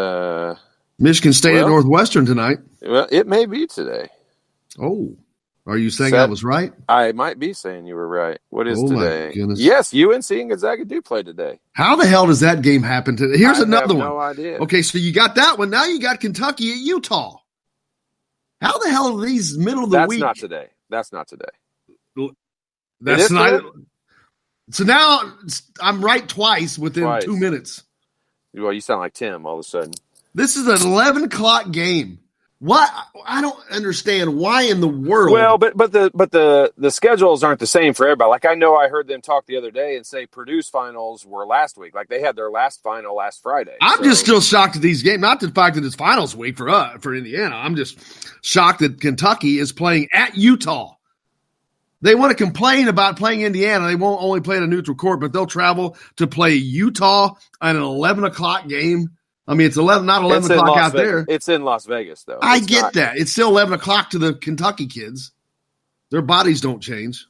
Michigan State at Northwestern tonight. Well, it may be today. Oh, are you saying I was right? I might be saying you were right. What is today? My goodness. Yes, UNC and Gonzaga do play today. How the hell does that game happen today? Here's another one. No idea. Okay, so you got that one. Now you got Kentucky at Utah. How the hell are these middle of the week? That's not today. That's not. So now I'm right twice within 2 minutes. Well, you sound like Tim all of a sudden. This is an 11 o'clock game. What? I don't understand why in the world. Well, but the schedules aren't the same for everybody. Like I know I heard them talk the other day and say Purdue's finals were last week. Like they had their last final last Friday. I'm just still shocked at these games. Not the fact that it's finals week for Indiana. I'm just shocked that Kentucky is playing at Utah. They want to complain about playing Indiana. They won't only play at a neutral court, but they'll travel to play Utah at an 11 o'clock game. I mean, it's not 11 o'clock out there. It's in Las Vegas, though. I get that. It's still 11 o'clock to the Kentucky kids. Their bodies don't change.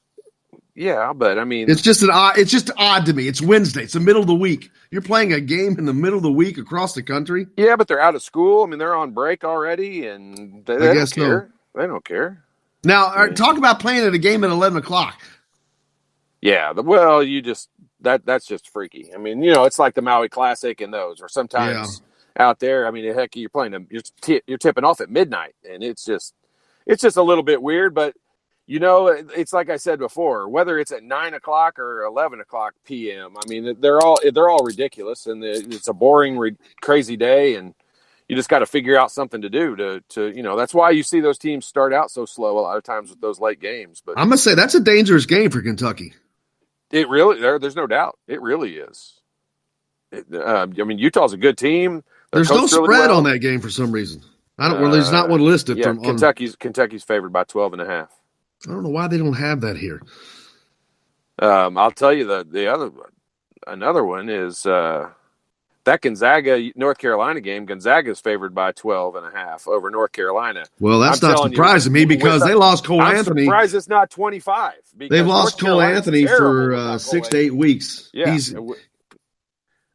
Yeah, but I mean, it's just odd to me. It's Wednesday. It's the middle of the week. You're playing a game in the middle of the week across the country. Yeah, but they're out of school. I mean, they're on break already, and they don't care. They don't care. Now, talk about playing at a game at 11 o'clock. Yeah, well, that's just freaky. I mean, it's like the Maui Classic and those, or sometimes out there. I mean, heck, you're playing them. You're tipping off at midnight, and it's just a little bit weird. But it's like I said before, whether it's at 9 o'clock or 11 o'clock p.m. I mean, they're all ridiculous, and it's a boring, crazy day, and you just got to figure out something to do to that's why you see those teams start out so slow a lot of times with those late games. But I'm gonna say that's a dangerous game for Kentucky. It really there's no doubt. It really is. I mean, Utah's a good team. There's no spread on that game for some reason. There's not one listed. Yeah, Kentucky's favored by 12.5. I don't know why they don't have that here. I'll tell you another one is that Gonzaga North Carolina game. Gonzaga's favored by 12.5 over North Carolina. Well, that's not surprising me because they lost Cole Anthony. I'm surprised it's not 25. They've lost Cole Anthony for 6 to 8 weeks. Yeah.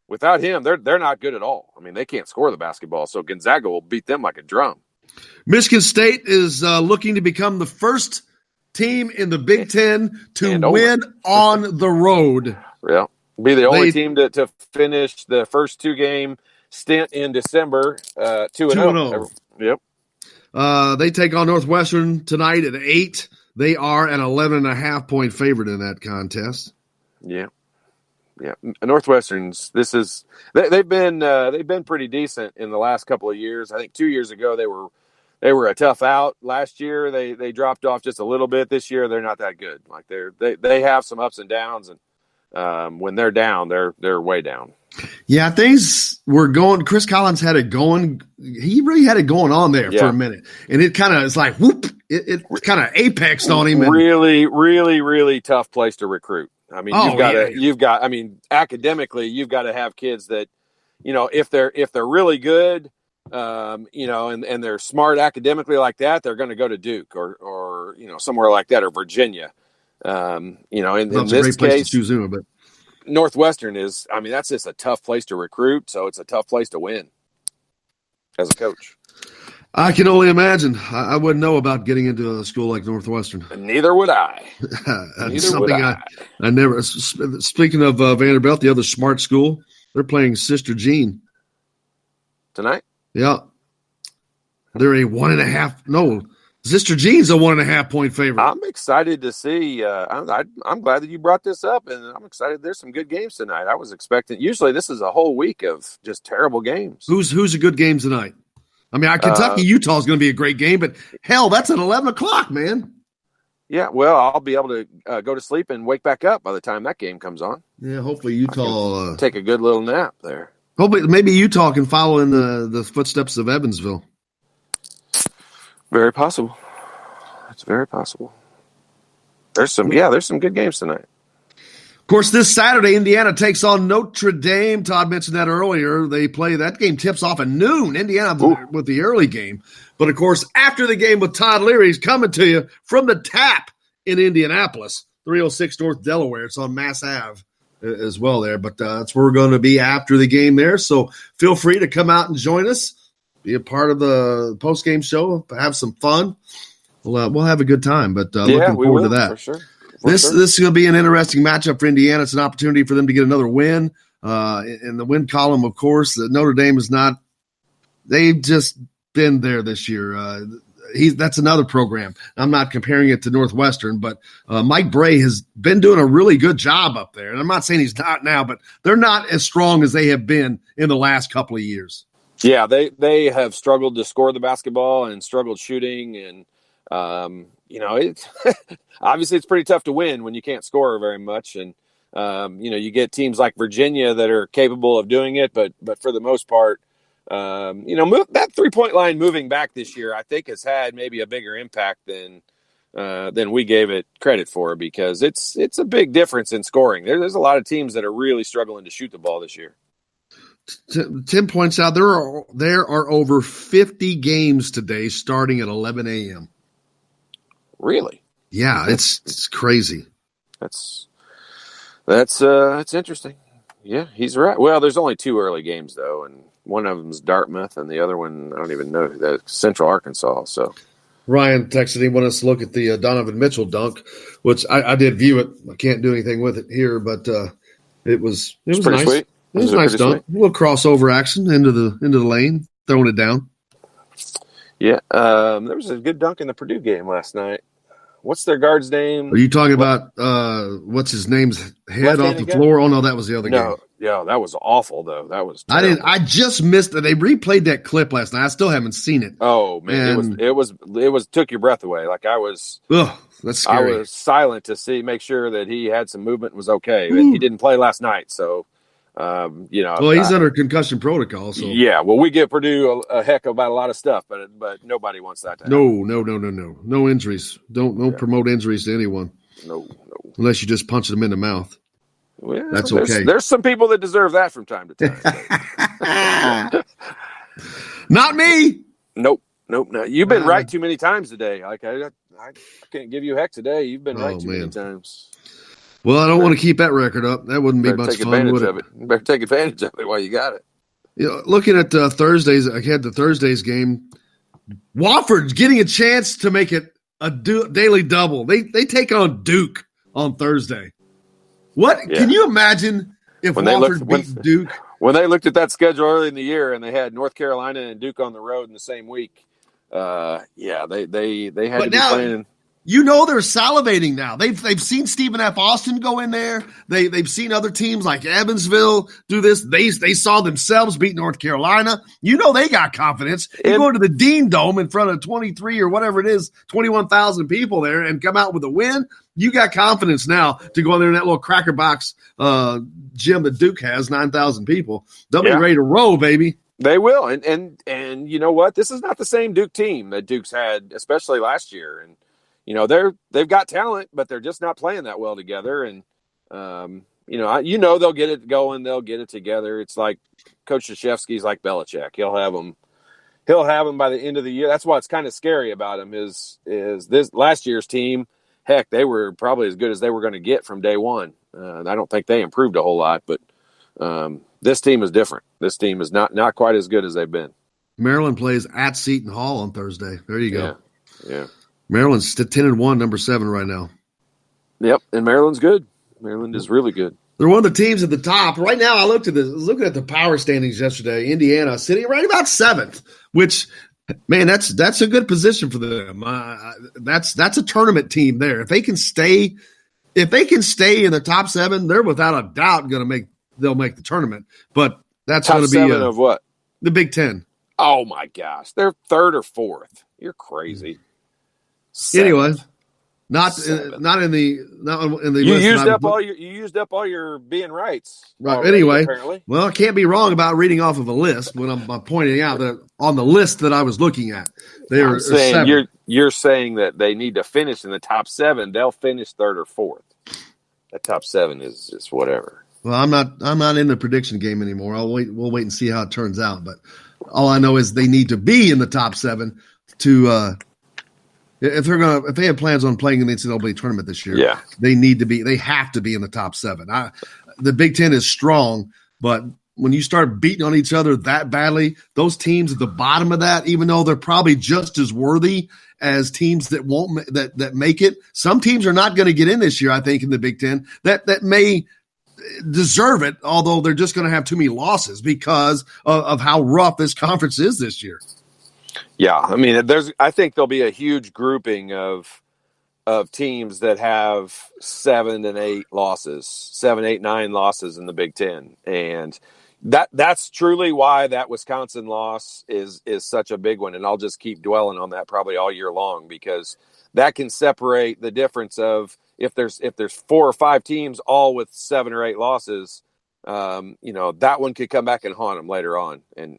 Without him, they're not good at all. I mean, they can't score the basketball, so Gonzaga will beat them like a drum. Michigan State is looking to become the first team in the Big Ten to win on the road. Yeah, be the only team to finish the first 2-game stint in December 2-0. Yep. They take on Northwestern tonight at 8. They are an 11.5-point favorite in that contest. Yeah. Northwestern's. They've been pretty decent in the last couple of years. I think 2 years ago they were a tough out. Last year they dropped off just a little bit. This year they're not that good. Like they have some ups and downs, and when they're down, they're way down. Yeah, things were going. Chris Collins had it going. He really had it going on there for a minute, and it kind of is like whoop. It kind of apexed on him. Really, really, really tough place to recruit. I mean, I mean, academically, you've got to have kids that, if they're really good, and they're smart academically like that, they're going to go to Duke or somewhere like that, or Virginia. In this case, to choose them, but Northwestern is. I mean, that's just a tough place to recruit, so it's a tough place to win as a coach. I can only imagine. I wouldn't know about getting into a school like Northwestern. Neither would I. That's something I never. Speaking of Vanderbilt, the other smart school, they're playing Sister Jean tonight. Yeah, they're a 1.5. No, Sister Jean's a 1.5-point favorite. I'm excited to see. I'm glad that you brought this up, and I'm excited. There's some good games tonight. I was expecting. Usually, this is a whole week of just terrible games. Who's a good game tonight? I mean, Kentucky-Utah is going to be a great game, but hell, that's at 11 o'clock, man. Yeah, well, I'll be able to go to sleep and wake back up by the time that game comes on. Yeah, hopefully Utah take a good little nap there. Hopefully, maybe Utah can follow in the footsteps of Evansville. Very possible. It's very possible. There's some good games tonight. Of course, this Saturday, Indiana takes on Notre Dame. Todd mentioned that earlier. They play, that game tips off at noon. Indiana with the early game. But, of course, after the game with Todd Leary, he's coming to you from the Tap in Indianapolis, 306 North Delaware. It's on Mass Ave as well there. But that's where we're going to be after the game there. So feel free to come out and join us, be a part of the post-game show, have some fun. We'll have a good time. But looking forward to that. For sure. This is going to be an interesting matchup for Indiana. It's an opportunity for them to get another win. In the win column, of course, Notre Dame is not – they've just been there this year. That's another program. I'm not comparing it to Northwestern, but Mike Bray has been doing a really good job up there. And I'm not saying he's not now, but they're not as strong as they have been in the last couple of years. Yeah, they have struggled to score the basketball and struggled shooting and it's obviously it's pretty tough to win when you can't score very much. And, you get teams like Virginia that are capable of doing it. But for the most part, that 3-point line moving back this year, I think has had maybe a bigger impact than we gave it credit for, because it's a big difference in scoring. There's a lot of teams that are really struggling to shoot the ball this year. Tim points out there are over 50 games today starting at 11 a.m. Really? Yeah, it's crazy. That's interesting. Yeah, he's right. Well, there's only 2 early games though, and one of them's Dartmouth, and the other one I don't even know. That's Central Arkansas. So Ryan texted he wanted us to look at the Donovan Mitchell dunk, which I did view it. I can't do anything with it here, but it was pretty nice. Sweet. It was a nice dunk. A little crossover action into the lane, throwing it down. Yeah, there was a good dunk in the Purdue game last night. What's their guard's name? Are you talking about what's his name's head off the floor? Oh no, that was the other game. Yeah, that was awful though. That was terrible. I just missed it. They replayed that clip last night. I still haven't seen it. Oh man, it was took your breath away. Like I was. Ugh, that's scary. I was silent to make sure that he had some movement and was okay. But he didn't play last night, so. Well, he's under concussion protocol. So yeah, well, we get Purdue a heck about a lot of stuff, but nobody wants that to happen. No injuries. Don't promote injuries to anyone. No, unless you just punch them in the mouth. Well, that's okay. There's some people that deserve that from time to time. Not me. Nope. No. You've been right too many times today. Like I can't give you heck today. You've been right too many times. Well, I don't want to keep that record up. That wouldn't be much fun, would it? You better take advantage of it while you got it. Looking at Thursdays, I had the Thursdays game. Wofford's getting a chance to make it a daily double. They take on Duke on Thursday. What can you imagine if Wofford beat Duke? When they looked at that schedule early in the year and they had North Carolina and Duke on the road in the same week, yeah, they had But to be now, playing. you know they're salivating now. They've seen Stephen F. Austin go in there. They've seen other teams like Evansville do this. They saw themselves beat North Carolina. You know they got confidence. You go to the Dean Dome in front of 23 or whatever it is, 21,000 people there and come out with a win. You got confidence now to go in there in that little cracker box gym that Duke has, 9,000 people. They'll be ready to roll, baby. They will. And you know what? This is not the same Duke team that Duke's had, especially last year. And you know, they've got talent, but they're just not playing that well together. And they'll get it going, they'll get it together. It's like Coach Krzyzewski's like Belichick. He'll have them by the end of the year. That's what's kind of scary about him is this last year's team. Heck, they were probably as good as they were going to get from day one. I don't think they improved a whole lot, but this team is different. This team is not quite as good as they've been. Maryland plays at Seton Hall on Thursday. There you go. Yeah. Maryland's 10-1, number 7 right now. Yep, and Maryland's good. Maryland is really good. They're one of the teams at the top. Right now, I looking at the power standings yesterday. Indiana sitting right about 7th, which, man, that's a good position for them. That's a tournament team there. If they can stay in the top 7, they're without a doubt they'll make the tournament. But that's going to be 7 of what? The Big Ten. Oh my gosh, they're 3rd or 4th. You're crazy. 7th. Anyway, not in the You list. You used up all your being rights. Right. Already, Anyway, apparently. well, I can't be wrong about reading off of a list when I'm pointing out that on the list that I was looking at, I'm saying you're saying that they need to finish in the top 7. They'll finish 3rd or 4th. That top 7 is just whatever. Well, I'm not in the prediction game anymore. We'll wait and see how it turns out. But all I know is they need to be in the top 7 to. If they have plans on playing in the NCAA tournament this year, they have to be in the top 7. The Big Ten is strong, but when you start beating on each other that badly, those teams at the bottom of that, even though they're probably just as worthy as teams that won't that make it, some teams are not going to get in this year. I think in the Big Ten that may deserve it, although they're just going to have too many losses because of how rough this conference is this year. Yeah, I mean, I think there'll be a huge grouping of teams that have 7 and 8 losses, 7, 8, 9 losses in the Big Ten, and that's truly why that Wisconsin loss is such a big one. And I'll just keep dwelling on that probably all year long because that can separate the difference of if there's 4 or 5 teams all with 7 or 8 losses. That one could come back and haunt them later on. And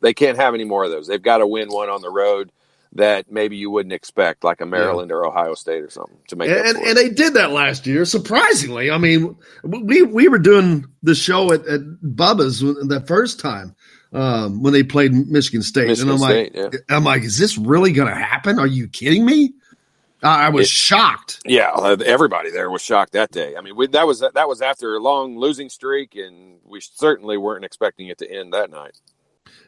they can't have any more of those. They've got to win one on the road that maybe you wouldn't expect, like a Maryland or Ohio State or something to make up for it. And they did that last year, surprisingly. I mean, we were doing the show at Bubba's the first time when they played Michigan State. I'm like, is this really going to happen? Are you kidding me? I was shocked. Yeah, everybody there was shocked that day. I mean, that was after a long losing streak, and we certainly weren't expecting it to end that night.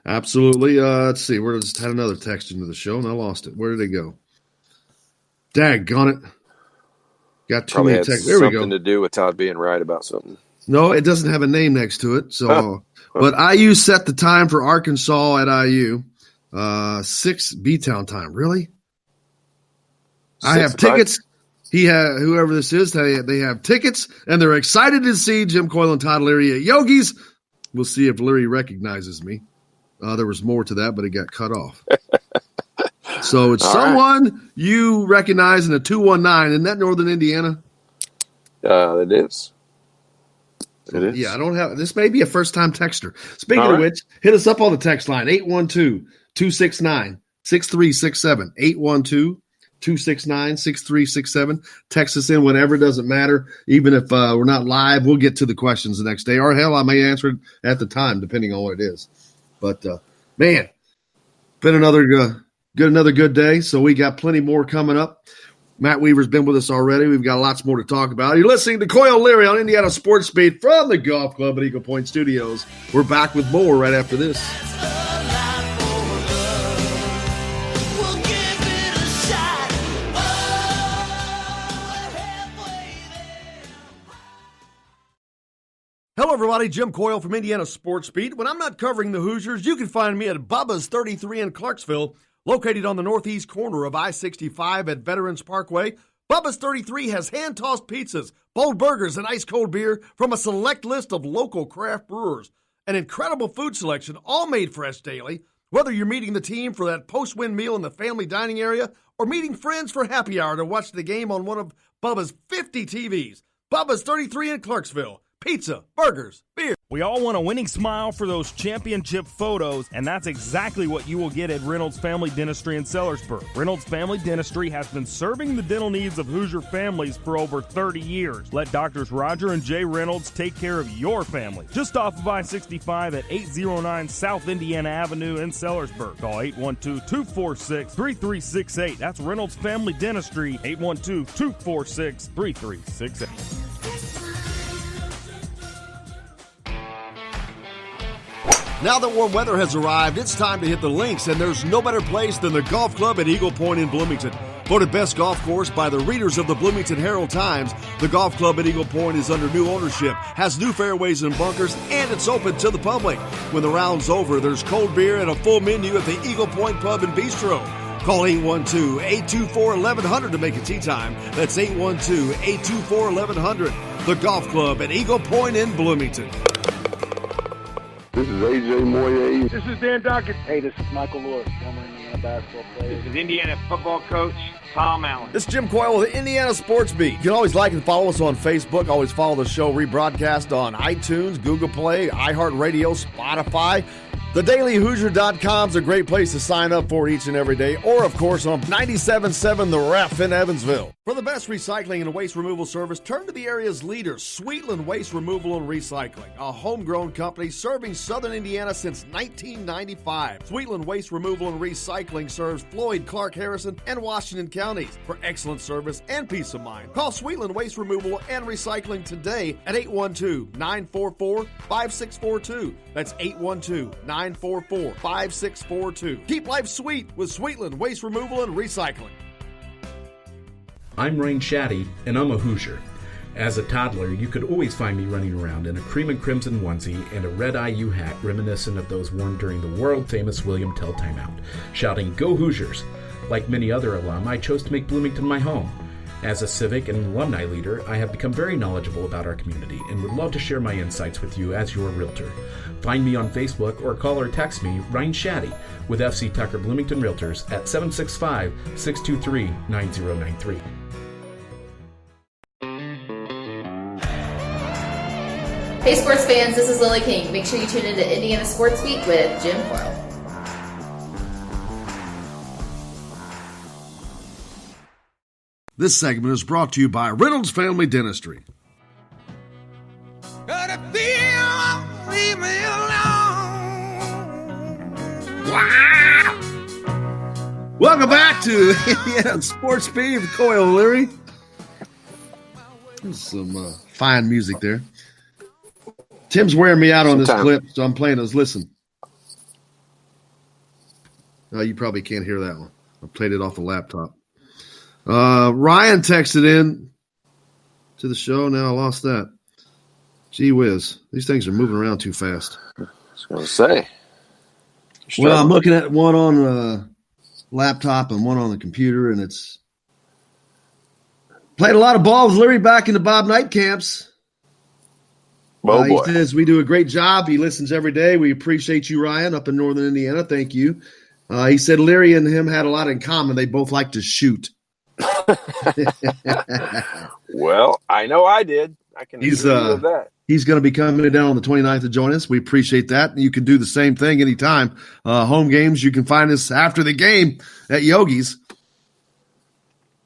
Absolutely. Let's see. We just had another text into the show, and I lost it. Where did it go? Daggone it. Got too many texts. There we go. Something to do with Todd being right about something. No, it doesn't have a name next to it. So, But IU set the time for Arkansas at IU. 6 B-Town time. Really? I have tickets. Whoever this is, they have tickets, and they're excited to see Jim Coyle and Todd Leary at Yogi's. We'll see if Leary recognizes me. There was more to that, but it got cut off. So it's someone you recognize in a 219. Isn't that Northern Indiana? It is. It is. Yeah, I don't have – this may be a first-time texter. Speaking of which, hit us up on the text line, 812-269-6367, 812-269-6367. Text us in whenever. It doesn't matter. Even if we're not live, we'll get to the questions the next day. Or, hell, I may answer it at the time, depending on what it is. But, man, been another good day. So we got plenty more coming up. Matt Weaver's been with us already. We've got lots more to talk about. You're listening to Coyle Leary on Indiana Sports Beat from the Golf Club at Eagle Point Studios. We're back with more right after this. Hello, everybody. Jim Coyle from Indiana Sports Beat. When I'm not covering the Hoosiers, you can find me at Bubba's 33 in Clarksville, Located on the northeast corner of I-65 at Veterans Parkway, Bubba's 33 has hand-tossed pizzas, bold burgers, and ice-cold beer from a select list of local craft brewers. An incredible food selection, all made fresh daily. Whether you're meeting the team for that post-win meal in the family dining area or meeting friends for happy hour to watch the game on one of Bubba's 50 TVs, Bubba's 33 in Clarksville. Pizza, burgers, beer. We all want a winning smile for those championship photos, and that's exactly what you will get at Reynolds Family Dentistry in Sellersburg. Reynolds Family Dentistry has been serving the dental needs of Hoosier families for over 30 years. Let Doctors Roger and Jay Reynolds take care of your family. Just off of I-65 at 809 South Indiana Avenue in Sellersburg. Call 812-246-3368. That's Reynolds Family Dentistry, 812-246-3368. Now that warm weather has arrived, it's time to hit the links, and there's no better place than the golf club at Eagle Point in Bloomington. Voted best golf course by the readers of the Bloomington Herald-Times, the golf club at Eagle Point is under new ownership, has new fairways and bunkers, and it's open to the public. When the round's over, there's cold beer and a full menu at the Eagle Point Pub and Bistro. Call 812-824-1100 to make a tee time. That's 812-824-1100. The golf club at Eagle Point in Bloomington. This is AJ Moye. This is Dan Dockett. Hey, this is Michael Lewis, former Indiana basketball player. This is Indiana football coach Tom Allen. This is Jim Coyle with the Indiana Sports Beat. You can always like and follow us on Facebook. Always follow the show rebroadcast on iTunes, Google Play, iHeartRadio, Spotify. TheDailyHoosier.com is a great place to sign up for each and every day, or, of course, on 97.7 The Ref in Evansville. For the best recycling and waste removal service, turn to the area's leader, Sweetland Waste Removal and Recycling, a homegrown company serving southern Indiana since 1995. Sweetland Waste Removal and Recycling serves Floyd, Clark, Harrison, and Washington counties. For excellent service and peace of mind, call Sweetland Waste Removal and Recycling today at 812-944-5642. That's 812-944-5642. Keep life sweet with Sweetland Waste Removal and Recycling. I'm Rain Shaddy, and I'm a Hoosier. As a toddler, you could always find me running around in a cream and crimson onesie and a red IU hat reminiscent of those worn during the world-famous William Tell timeout, shouting, "Go Hoosiers!" Like many other alum, I chose to make Bloomington my home. As a civic and alumni leader, I have become very knowledgeable about our community and would love to share my insights with you as your realtor. Find me on Facebook or call or text me, Ryan Shaddy, with FC Tucker Bloomington Realtors at 765-623-9093. Hey sports fans, this is Lily King. Make sure you tune in to Indiana Sports Beat with Jim Coyle. This segment is brought to you by Reynolds Family Dentistry. Leave me alone. Wow! Welcome back to Indiana Sports Beat with Coyle O'Leary. There's some fine music there. Tim's wearing me out on this clip, so I'm playing this. Listen. Oh, you probably can't hear that one. I played it off the laptop. Ryan texted in to the show. Now I lost that. Gee whiz. These things are moving around too fast. I was going to say. Well, I'm looking at one on the laptop and one on the computer, and it's played a lot of ball with Larry back in the Bob Knight camps. Oh, boy. He says we do a great job. He listens every day. We appreciate you, Ryan, up in northern Indiana. Thank you. He said Larry and him had a lot in common. They both like to shoot. Well, I know I did. I can agree with that. He's going to be coming down on the 29th to join us. We appreciate that. You can do the same thing anytime. Home games, you can find us after the game at Yogi's.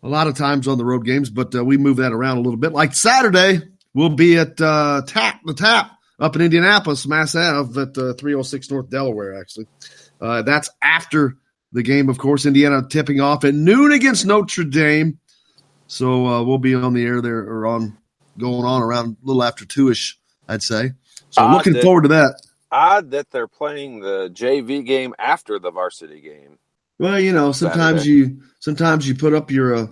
A lot of times on the road games, but we move that around a little bit. Like Saturday, we'll be at the Tap up in Indianapolis, Mass Ave at 306 North Delaware, actually. That's after the game, of course. Indiana tipping off at noon against Notre Dame. So we'll be on the air there, or going on around a little after 2-ish, I'd say. So looking forward to that. Odd that they're playing the JV game after the varsity game. Well, you know, sometimes you put up your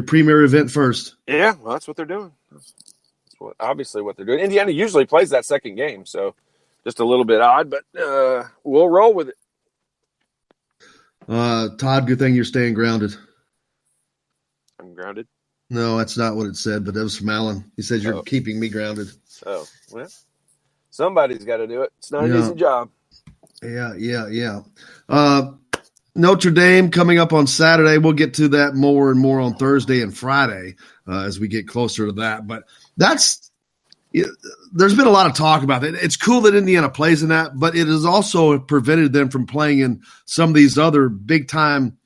premier event first. Yeah, well, that's what they're doing. That's obviously what they're doing. Indiana usually plays that second game, so just a little bit odd, but we'll roll with it. Todd, good thing you're staying grounded. I'm grounded. No, that's not what it said, but that was from Alan. He says you're keeping me grounded. Oh, well, somebody's got to do it. It's not an easy job. Yeah. Notre Dame coming up on Saturday. We'll get to that more and more on Thursday and Friday as we get closer to that. But there's been a lot of talk about it. It's cool that Indiana plays in that, but it has also prevented them from playing in some of these other big-time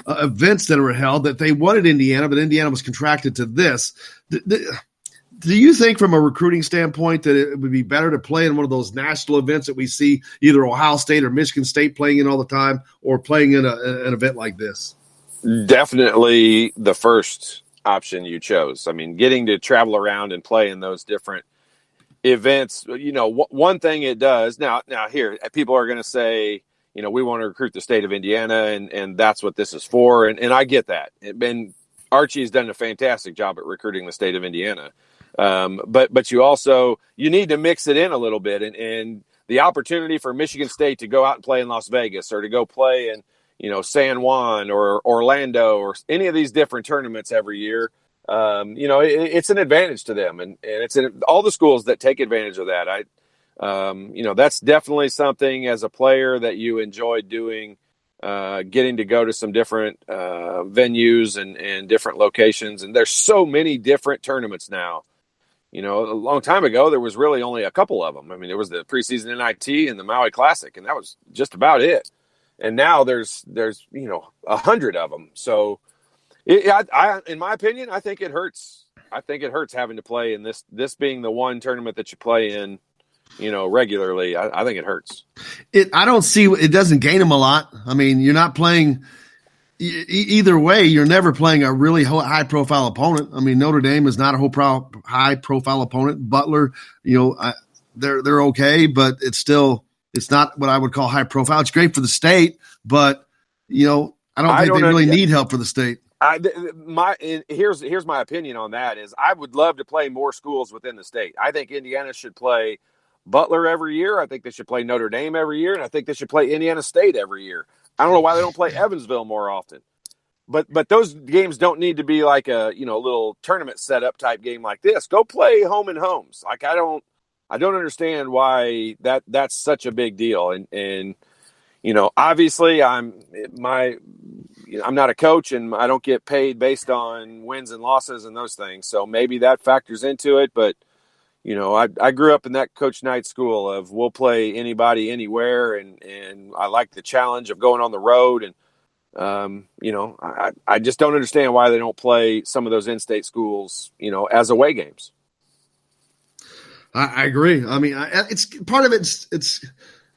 events that are held that they wanted Indiana, but Indiana was contracted to this. Do you think from a recruiting standpoint that it would be better to play in one of those national events that we see either Ohio State or Michigan State playing in all the time or playing in an event like this? Definitely the first option you chose. I mean, getting to travel around and play in those different events, one thing it does now here, people are going to say, we want to recruit the state of Indiana and that's what this is for. And I get that. And Archie's done a fantastic job at recruiting the state of Indiana. But you need to mix it in a little bit and the opportunity for Michigan State to go out and play in Las Vegas or to go play in, San Juan or Orlando or any of these different tournaments every year. It's an advantage to them and it's in all the schools that take advantage of that. That's definitely something as a player that you enjoy doing, getting to go to some different venues and different locations. And there's so many different tournaments now. A long time ago, there was really only a couple of them. I mean, there was the preseason NIT and the Maui Classic, and that was just about it. And now there's 100 of them. So, in my opinion, I think it hurts. I think it hurts having to play in this being the one tournament that you play in, regularly. I think it hurts. I don't see it doesn't gain them a lot. I mean, you're not playing. Either way, you're never playing a really high-profile opponent. I mean, Notre Dame is not a high-profile opponent. Butler, they're okay, but it's not what I would call high-profile. It's great for the state, but I don't think they really need help for the state. Here's my opinion on that is I would love to play more schools within the state. I think Indiana should play Butler every year. I think they should play Notre Dame every year, and I think they should play Indiana State every year. I don't know why they don't play Evansville more often, but those games don't need to be like a little tournament setup type game like this. Go play home and homes. Like I don't understand why that's such a big deal. And obviously I'm not a coach and I don't get paid based on wins and losses and those things. So maybe that factors into it, but. I grew up in that Coach Knight school of we'll play anybody anywhere, and I like the challenge of going on the road. And, I just don't understand why they don't play some of those in-state schools, as away games. I agree. I mean, it's part of it's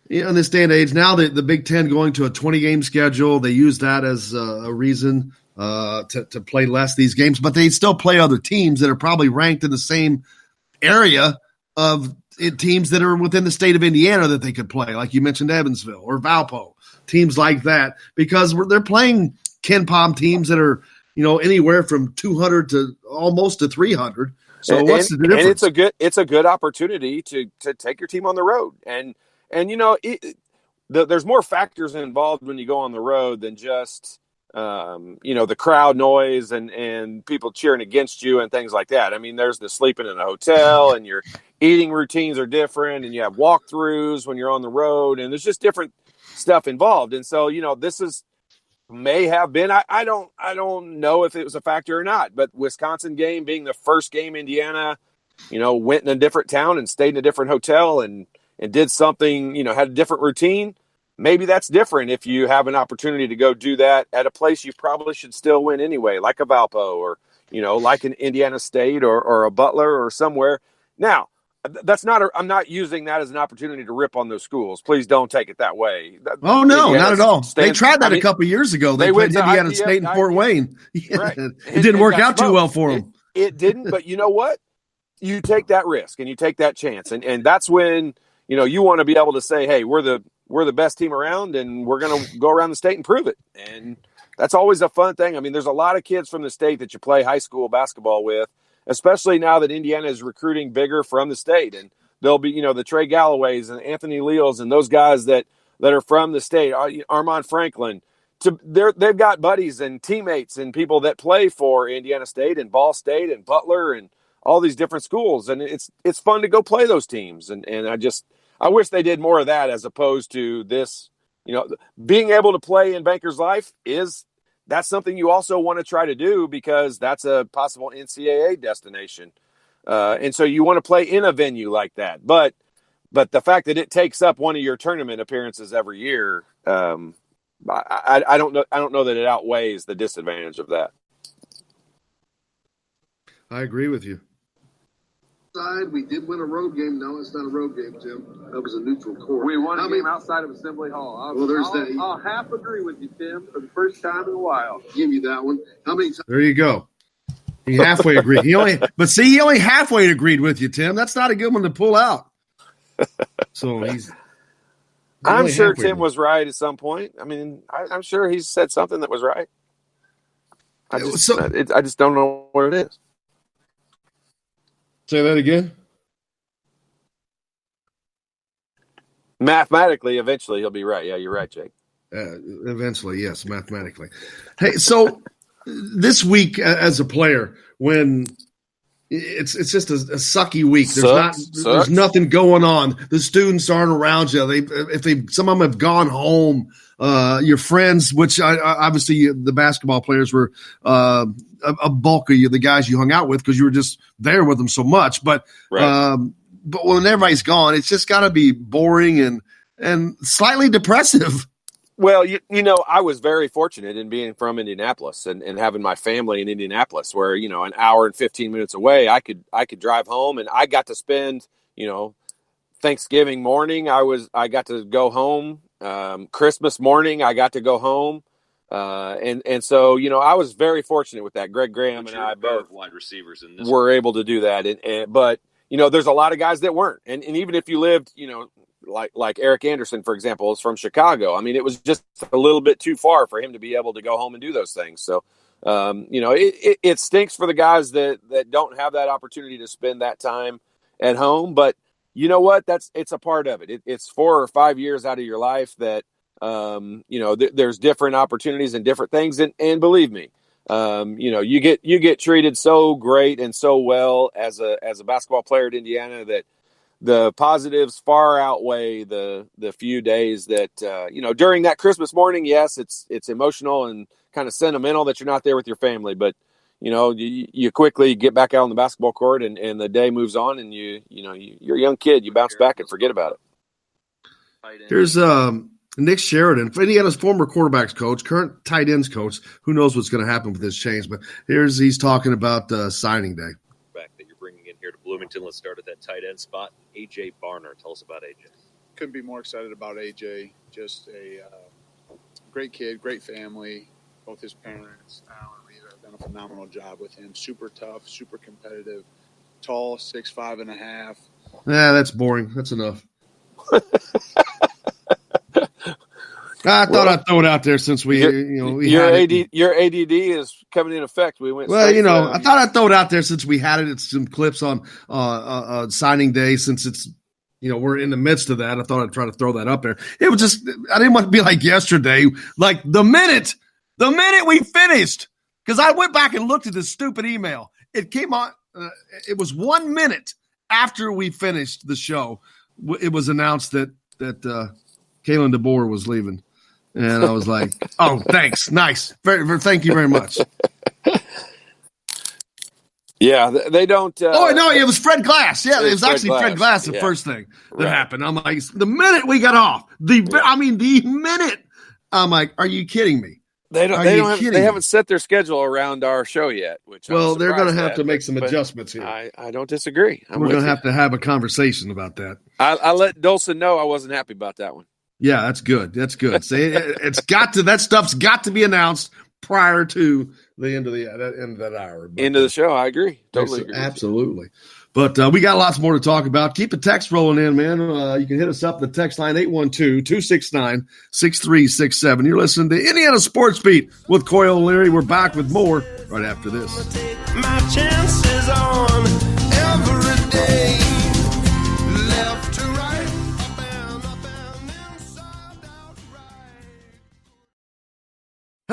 in this day and age now the Big Ten going to a 20-game schedule. They use that as a reason to play less these games, but they still play other teams that are probably ranked in the same area of teams that are within the state of Indiana that they could play, like you mentioned Evansville or Valpo, teams like that, because they're playing Ken Pom teams that are anywhere from 200 to almost to 300. So what's the difference? And it's a good opportunity to take your team on the road, and there's more factors involved when you go on the road than just the crowd noise and people cheering against you and things like that. I mean, there's the sleeping in a hotel and your eating routines are different and you have walkthroughs when you're on the road and there's just different stuff involved. And so, this may have been, I don't know if it was a factor or not, but Wisconsin game being the first game Indiana, went in a different town and stayed in a different hotel and did something, had a different routine. Maybe that's different if you have an opportunity to go do that at a place you probably should still win anyway, like a Valpo or, like an Indiana State or a Butler or somewhere. Now, I'm not using that as an opportunity to rip on those schools. Please don't take it that way. Oh, no, Indiana not at all. They tried that a couple of years ago. They played Indiana State and Fort Wayne. Right. It didn't work out too well for them. It didn't, but you know what? You take that risk and you take that chance. And that's when, you want to be able to say, hey, we're the best team around and we're going to go around the state and prove it. And that's always a fun thing. I mean, there's a lot of kids from the state that you play high school basketball with, especially now that Indiana is recruiting bigger from the state. And there'll be, the Trey Galloways and Anthony Leals and those guys that are from the state, Armand Franklin, they've got buddies and teammates and people that play for Indiana State and Ball State and Butler and all these different schools, and it's fun to go play those teams. And I wish they did more of that as opposed to this. Being able to play in Bankers Life that's something you also want to try to do because that's a possible NCAA destination, and so you want to play in a venue like that. But the fact that it takes up one of your tournament appearances every year. I don't know that it outweighs the disadvantage of that. I agree with you. We did win a road game. No, it's not a road game, Tim. That was a neutral court. We won a game outside of Assembly Hall. I'll half agree with you, Tim, for the first time in a while. Give you that one. How many times? There you go. He halfway agreed. He only halfway agreed with you, Tim. That's not a good one to pull out. So I'm sure Tim was right at some point. I mean, I'm sure he's said something that was right. I just don't know what it is. Say that again. Mathematically, eventually he'll be right. Yeah, you're right, Jake. Eventually, yes, mathematically. Hey, so this week as a player, when it's just a sucky week. There's nothing going on. The students aren't around you. Some of them have gone home. Your friends, which obviously the basketball players were a bulk of you, the guys you hung out with because you were just there with them so much. But right. But when everybody's gone, it's just got to be boring and slightly depressive. Well, I was very fortunate in being from Indianapolis and having my family in Indianapolis where, an hour and 15 minutes away, I could drive home and I got to spend, Thanksgiving morning. I got to go home. Christmas morning, I got to go home. And so, I was very fortunate with that. Greg Graham and I both wide receivers in this were able to do that. But there's a lot of guys that weren't. And even if you lived, like Eric Anderson, for example, is from Chicago. I mean, it was just a little bit too far for him to be able to go home and do those things. So, it stinks for the guys that don't have that opportunity to spend that time at home. But you know what? It's a part of it. It's 4 or 5 years out of your life that, there's different opportunities and different things. And believe me, you get treated so great and so well as a basketball player at Indiana that the positives far outweigh the few days that, during that Christmas morning, yes, it's emotional and kind of sentimental that you're not there with your family, but you quickly get back out on the basketball court and the day moves on and you're a young kid, you bounce back and forget about it. Here's Nick Sheridan, Indiana's former quarterbacks coach, current tight ends coach. Who knows what's going to happen with this change, but he's talking about signing day. That you're bringing in here to Bloomington. Let's start at that tight end spot. AJ Barner, tell us about AJ. Couldn't be more excited about AJ. Just a great kid, great family. Both his parents, Al and Rita, have done a phenomenal job with him. Super tough, super competitive, tall, 6'5.5". Yeah, that's boring. That's enough. I thought I'd throw it out there since your ADD is coming in effect. We went. Well, I thought I'd throw it out there since we had it. It's some clips on signing day since it's we're in the midst of that. I thought I'd try to throw that up there. It was just I didn't want to be like yesterday, like the minute we finished, because I went back and looked at this stupid email. It came on. It was 1 minute after we finished the show. It was announced that Kalen Deboer was leaving. And I was like, oh, thanks. Nice. Thank you very much. Yeah, they don't. No, it was Fred Glass. Yeah, it was actually Fred Glass, the first thing that happened. I'm like, the minute we got off, the minute, I'm like, are you kidding me? They haven't set their schedule around our show yet. They're going to have to make some adjustments here. I don't disagree. We're going to have a conversation about that. I let Dolson know I wasn't happy about that one. Yeah, that's good. That's good. See, that stuff's got to be announced prior to the end of that hour. But, end of the show. I agree. Totally agree. Absolutely. But we got lots more to talk about. Keep the text rolling in, man. You can hit us up the text line 812-269-6367. You're listening to Indiana Sports Beat with Coyle O'Leary. We're back with more right after this. My chances on every day.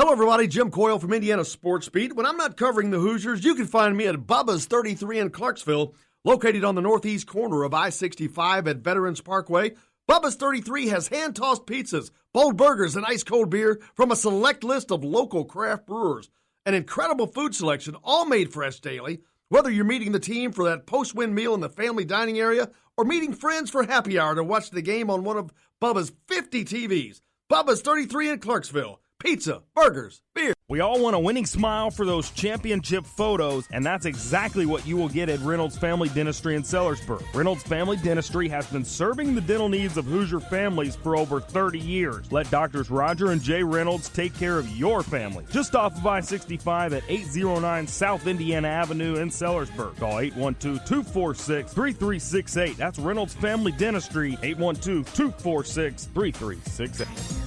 Hello, everybody. Jim Coyle from Indiana Sports Beat. When I'm not covering the Hoosiers, you can find me at Bubba's 33 in Clarksville, located on the northeast corner of I-65 at Veterans Parkway. Bubba's 33 has hand-tossed pizzas, bold burgers, and ice-cold beer from a select list of local craft brewers. An incredible food selection, all made fresh daily. Whether you're meeting the team for that post-win meal in the family dining area or meeting friends for happy hour to watch the game on one of Bubba's 50 TVs. Bubba's 33 in Clarksville. Pizza, burgers, beer. We all want a winning smile for those championship photos, and that's exactly what you will get at Reynolds Family Dentistry in Sellersburg. Reynolds Family Dentistry has been serving the dental needs of Hoosier families for over 30 years. Let Doctors Roger and Jay Reynolds take care of your family. Just off of I-65 at 809 South Indiana Avenue in Sellersburg. Call 812-246-3368. That's Reynolds Family Dentistry, 812-246-3368.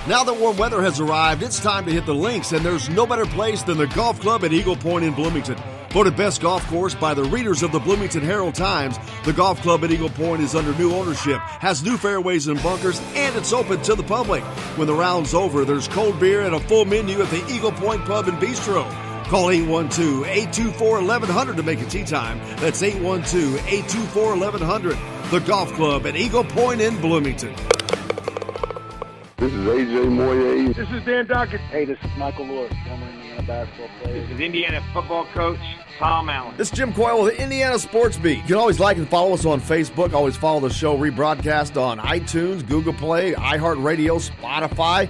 Now that warm weather has arrived, it's time to hit the links, and there's no better place than the Golf Club at Eagle Point in Bloomington. Voted best golf course by the readers of the Bloomington Herald-Times, the Golf Club at Eagle Point is under new ownership, has new fairways and bunkers, and it's open to the public. When the round's over, there's cold beer and a full menu at the Eagle Point Pub and Bistro. Call 812-824-1100 to make a tee time. That's 812-824-1100. The Golf Club at Eagle Point in Bloomington. This is AJ Moye. This is Dan Dockett. Hey, this is Michael Lewis, former Indiana basketball player. This is Indiana football coach Tom Allen. This is Jim Coyle with the Indiana Sports Beat. You can always like and follow us on Facebook. Always follow the show rebroadcast on iTunes, Google Play, iHeartRadio, Spotify.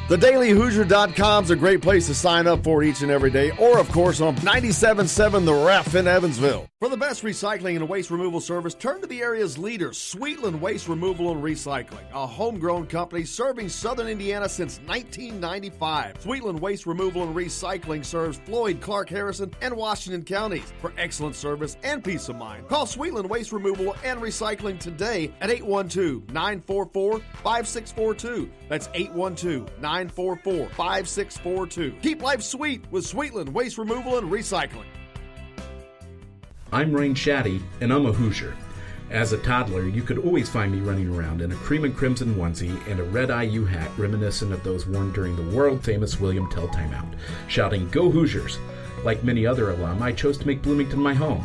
TheDailyHoosier.com is a great place to sign up for each and every day. Or, of course, on 97.7 The Ref in Evansville. For the best recycling and waste removal service, turn to the area's leader, Sweetland Waste Removal and Recycling, a homegrown company serving southern Indiana since 1995. Sweetland Waste Removal and Recycling serves Floyd, Clark, Harrison, and Washington counties. For excellent service and peace of mind, call Sweetland Waste Removal and Recycling today at 812-944-5642. That's 812-944-5642. Keep life sweet with Sweetland Waste Removal and Recycling. I'm Rain Shaddy, and I'm a Hoosier. As a toddler, you could always find me running around in a cream and crimson onesie and a red IU hat reminiscent of those worn during the world-famous William Tell timeout, shouting, "Go Hoosiers!" Like many other alum, I chose to make Bloomington my home.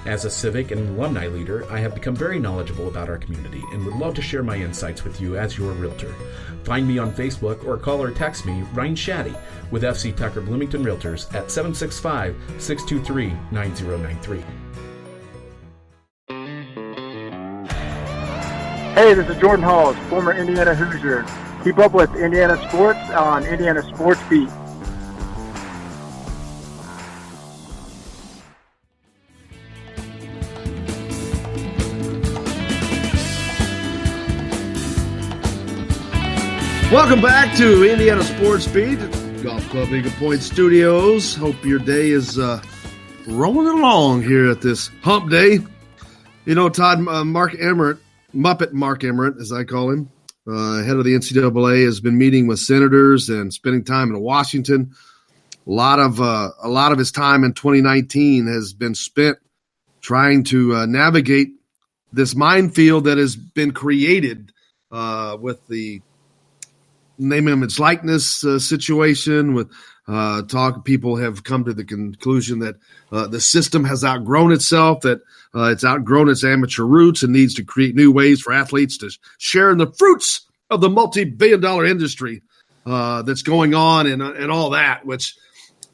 As a civic and alumni leader, I have become very knowledgeable about our community and would love to share my insights with you as your realtor. Find me on Facebook or call or text me, Ryan Shaddy, with FC Tucker Bloomington Realtors at 765-623-9093. Hey, this is Jordan Halls, former Indiana Hoosier. Keep up with Indiana sports on Indiana Sports Beat. Welcome back to Indiana Sports Beat, Golf Club Eagle Point Studios. Hope your day is rolling along here at this hump day. You know, Todd, Mark Emmert, Muppet Mark Emmert, as I call him, head of the NCAA, has been meeting with senators and spending time in Washington. A lot of his time in 2019 has been spent trying to navigate this minefield that has been created with the name image likeness situation. With people have come to the conclusion that the system has outgrown itself, that it's outgrown its amateur roots and needs to create new ways for athletes to share in the fruits of the multi-billion-dollar industry that's going on and all that, which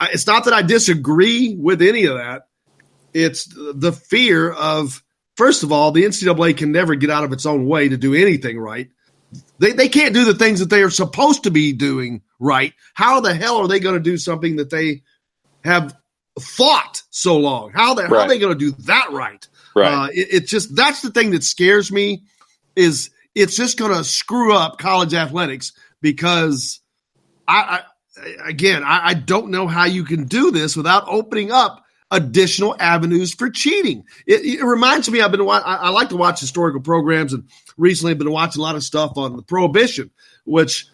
it's not that I disagree with any of that. It's the fear of, first of all, the NCAA can never get out of its own way to do anything right. They can't do the things that they are supposed to be doing right. How the hell are they going to do something that they have fought so long? How are they going to do that right? Right. It's just, that's the thing that scares me, is it's just going to screw up college athletics, because I don't know how you can do this without opening up additional avenues for cheating. It reminds me, I like to watch historical programs, and recently I've been watching a lot of stuff on the Prohibition, which,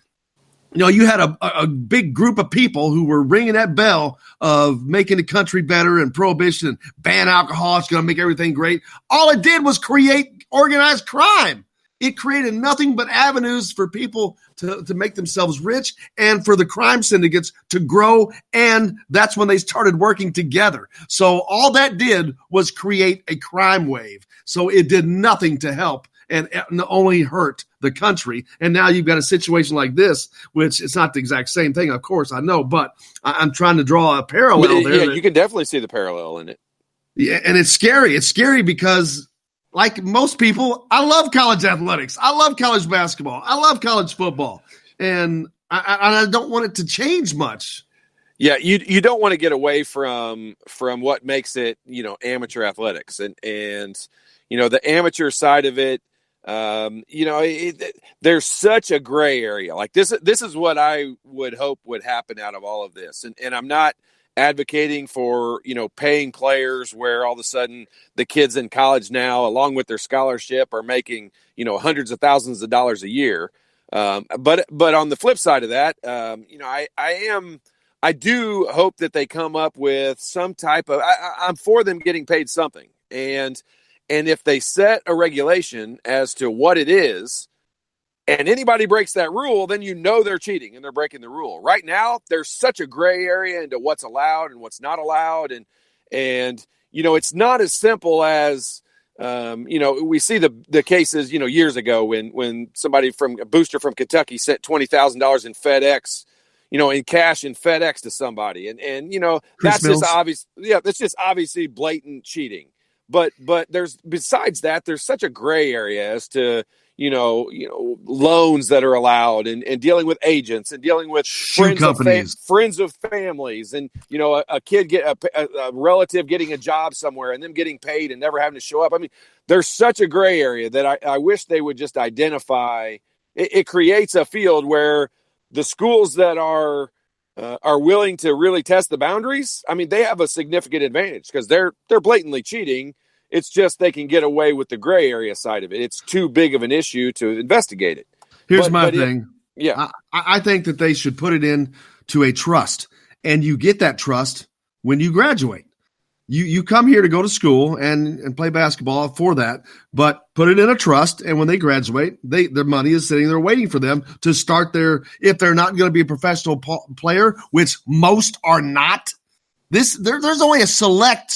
you know, you had a big group of people who were ringing that bell of making the country better and Prohibition and ban alcohol. It's going to make everything great. All it did was create organized crime It created nothing but avenues for people to make themselves rich and for the crime syndicates to grow. And that's when they started working together. So all that did was create a crime wave. So it did nothing to help and only hurt the country. And now you've got a situation like this, which it's not the exact same thing, of course, I know, but I'm trying to draw a parallel there. Yeah, you can definitely see the parallel in it. Yeah, and it's scary. It's scary because, like most people, I love college athletics. I love college basketball. I love college football. And I don't want it to change much. Yeah, you don't want to get away from what makes it, amateur athletics. And the amateur side of it, there's such a gray area. Like this is what I would hope would happen out of all of this. And I'm not advocating for, paying players where all of a sudden the kids in college now, along with their scholarship, are making, hundreds of thousands of dollars a year. But on the flip side of that, I do hope that they come up with some type of, I'm for them getting paid something. And if they set a regulation as to what it is, and anybody breaks that rule, then they're cheating and they're breaking the rule. Right now, there's such a gray area into what's allowed and what's not allowed. And it's not as simple as, we see the cases, years ago when somebody a booster from Kentucky sent $20,000 in FedEx, in cash in FedEx to somebody. And that's just obvious. Yeah, that's just obviously blatant cheating. But besides that, there's such a gray area as to, loans that are allowed and dealing with agents and dealing with friends of families and, a kid a relative getting a job somewhere and them getting paid and never having to show up. I mean, there's such a gray area that I wish they would just identify. It creates a field where the schools that are willing to really test the boundaries, I mean, they have a significant advantage because they're blatantly cheating. It's just they can get away with the gray area side of it. It's too big of an issue to investigate it. Here's my thing. I think that they should put it in to a trust, and you get that trust when you graduate. You come here to go to school and play basketball for that, but put it in a trust, and when they graduate, their money is sitting there waiting for them to start if they're not going to be a professional player, which most are not. There's only a select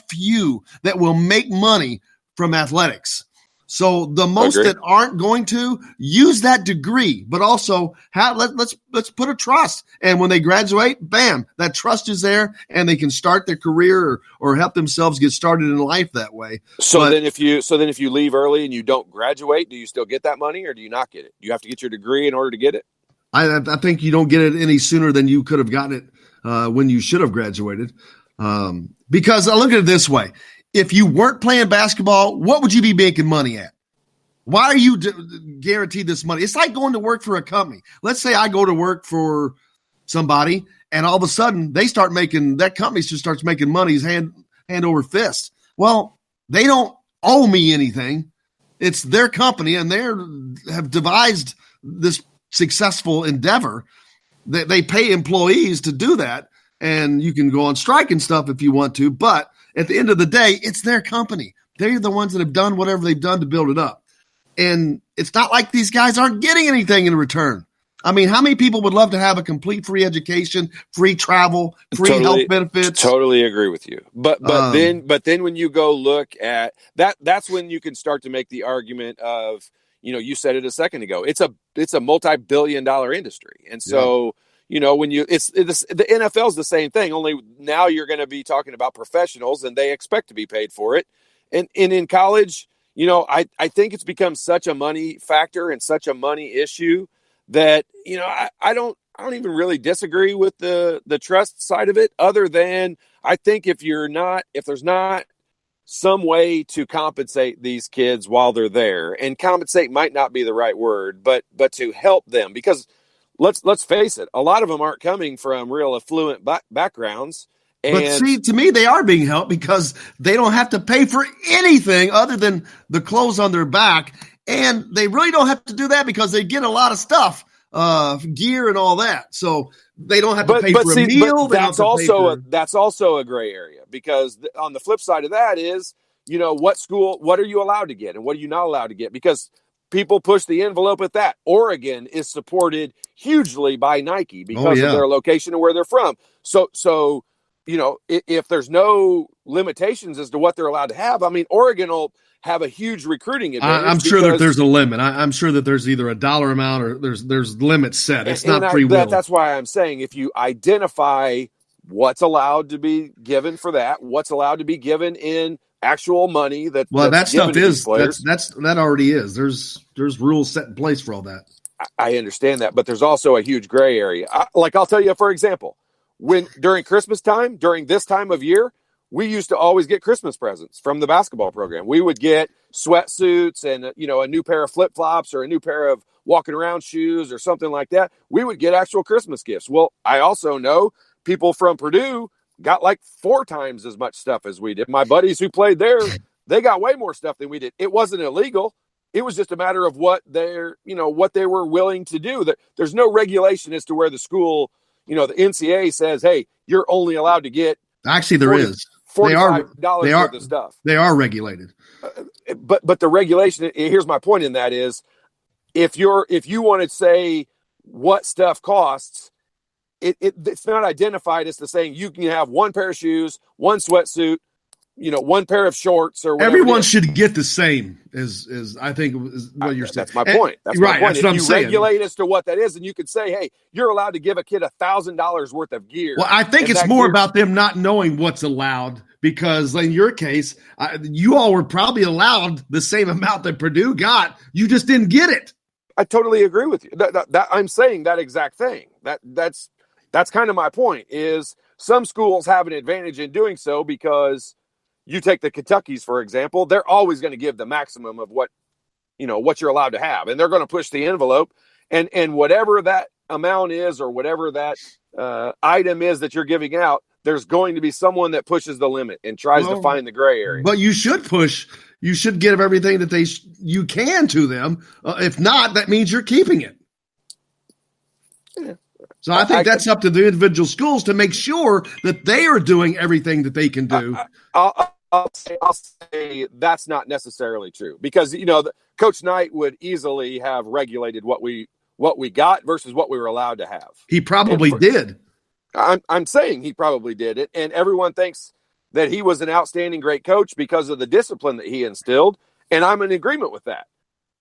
few that will make money from athletics. So the most that aren't going to use that degree, but also let's put a trust. And when they graduate, bam, that trust is there, and they can start their career or help themselves get started in life that way. Then if you leave early and you don't graduate, do you still get that money or do you not get it? Do you have to get your degree in order to get it? I think you don't get it any sooner than you could have gotten it when you should have graduated. Because I look at it this way. If you weren't playing basketball, what would you be making money at? Why are you guaranteed this money? It's like going to work for a company. Let's say I go to work for somebody and all of a sudden that company just starts making money hand over fist. Well, they don't owe me anything. It's their company and have devised this successful endeavor. They pay employees to do that, and you can go on strike and stuff if you want to, but at the end of the day, it's their company. They're the ones that have done whatever they've done to build it up. And it's not like these guys aren't getting anything in return. I mean, how many people would love to have a complete free education, free travel, free health benefits? Totally agree with you. But then when you go look at that, that's when you can start to make the argument of, you said it a second ago. It's a multi-billion-dollar industry. And so, the NFL is the same thing, only now you're going to be talking about professionals and they expect to be paid for it. And in college, I think it's become such a money factor and such a money issue that, I don't even really disagree with the trust side of it, other than I think if there's not some way to compensate these kids while they're there, and compensate might not be the right word, but to help them, because let's face it, a lot of them aren't coming from real affluent backgrounds. But see, to me, they are being helped because they don't have to pay for anything other than the clothes on their back. And they really don't have to do that because they get a lot of stuff, gear and all that. So they don't have to pay for a meal. That's also a gray area, because on the flip side of that is, what are you allowed to get and what are you not allowed to get? Because people push the envelope at that. Oregon is supported hugely by Nike because of their location and where they're from. So if there's no limitations as to what they're allowed to have, I mean, Oregon will have a huge recruiting advantage. I'm sure that there's a limit. I'm sure that there's either a dollar amount or there's limits set. It's not free will. That's why I'm saying if you identify what's allowed to be given for that, what's allowed to be given in actual money that stuff is that already is. There's rules set in place for all that. I understand that, but there's also a huge gray area. I'll tell you, for example, when during Christmas time, during this time of year, we used to always get Christmas presents from the basketball program. We would get sweatsuits and a new pair of flip-flops or a new pair of walking around shoes or something like that. We would get actual Christmas gifts. Well, I also know people from Purdue got like 4 times as much stuff as we did. My buddies who played there, they got way more stuff than we did. It wasn't illegal. It was just a matter of what they were willing to do. There's no regulation as to where the school, the NCAA says, hey, you're only allowed to get. Actually, there is. $45 worth of stuff. They are regulated. But the regulation, here's my point in that is, if you want to say what stuff costs, it's not identified as to saying you can have 1 pair of shoes, 1 sweatsuit, 1 pair of shorts or whatever. Everyone should get the same is I think is what you're saying. That's my point. That's my point. That's what I'm saying. You regulate as to what that is, and you could say, hey, you're allowed to give a kid $1,000 worth of gear. Well, I think it's more about them not knowing what's allowed, because in your case, you all were probably allowed the same amount that Purdue got. You just didn't get it. I totally agree with you. That I'm saying that exact thing. That's kind of my point, is some schools have an advantage in doing so because you take the Kentuckys, for example, they're always going to give the maximum of what you're allowed to have. And they're going to push the envelope, and whatever that amount is, or whatever that item is that you're giving out, there's going to be someone that pushes the limit and tries to find the gray area. But you should push. You should give everything that you can to them. If not, that means you're keeping it. Yeah. So I think that's up to the individual schools to make sure that they are doing everything that they can do. I'll say that's not necessarily true, because Coach Knight would easily have regulated what we got versus what we were allowed to have. He probably did. I'm saying he probably did it, and everyone thinks that he was an outstanding, great coach because of the discipline that he instilled, and I'm in agreement with that.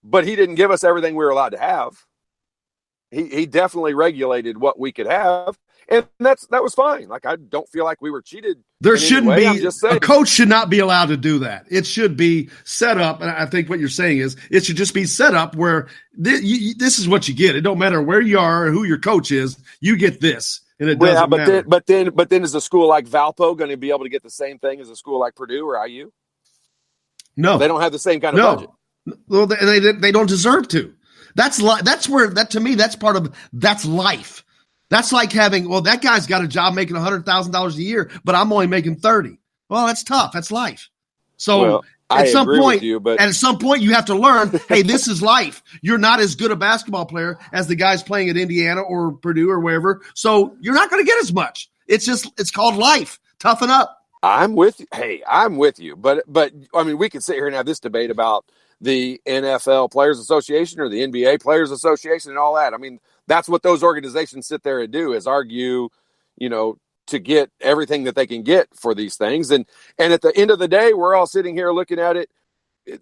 But he didn't give us everything we were allowed to have. He definitely regulated what we could have, and that was fine. Like, I don't feel like we were cheated. There shouldn't be a coach should not be allowed to do that. It should be set up, and I think what you're saying is it should just be set up where this is what you get. It don't matter where you are or who your coach is, you get this, and it doesn't matter. But then is a school like Valpo going to be able to get the same thing as a school like Purdue or IU? No, they don't have the same kind of budget. Well, they don't deserve to. That's to me, that's part of that's life. That's like having, that guy's got a job making $100,000 a year, but I'm only making 30. Well, that's tough. That's life. So at some point, you have to learn, hey, this is life. You're not as good a basketball player as the guys playing at Indiana or Purdue or wherever. So you're not going to get as much. It's called life. Toughen up. I'm with you. Hey, I'm with you. But I mean, we could sit here and have this debate about the NFL Players Association or the NBA Players Association and all that. I mean, that's what those organizations sit there and do, is argue, to get everything that they can get for these things. And at the end of the day, we're all sitting here looking at it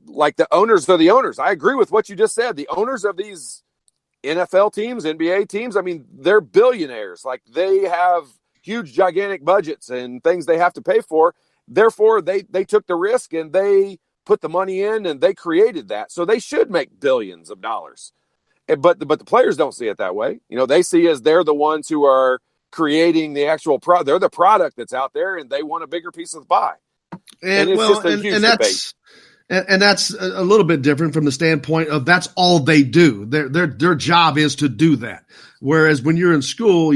like the owners are the owners. I agree with what you just said. The owners of these NFL teams, NBA teams, I mean, they're billionaires. Like, they have huge, gigantic budgets and things they have to pay for. Therefore, they took the risk and they put the money in and they created that. So they should make billions of dollars. But the players don't see it that way. They see as they're the ones who are creating the actual product. They're the product that's out there, and they want a bigger piece of the pie. And it's just a huge debate. And that's a little bit different from the standpoint of that's all they do. Their job is to do that. Whereas when you're in school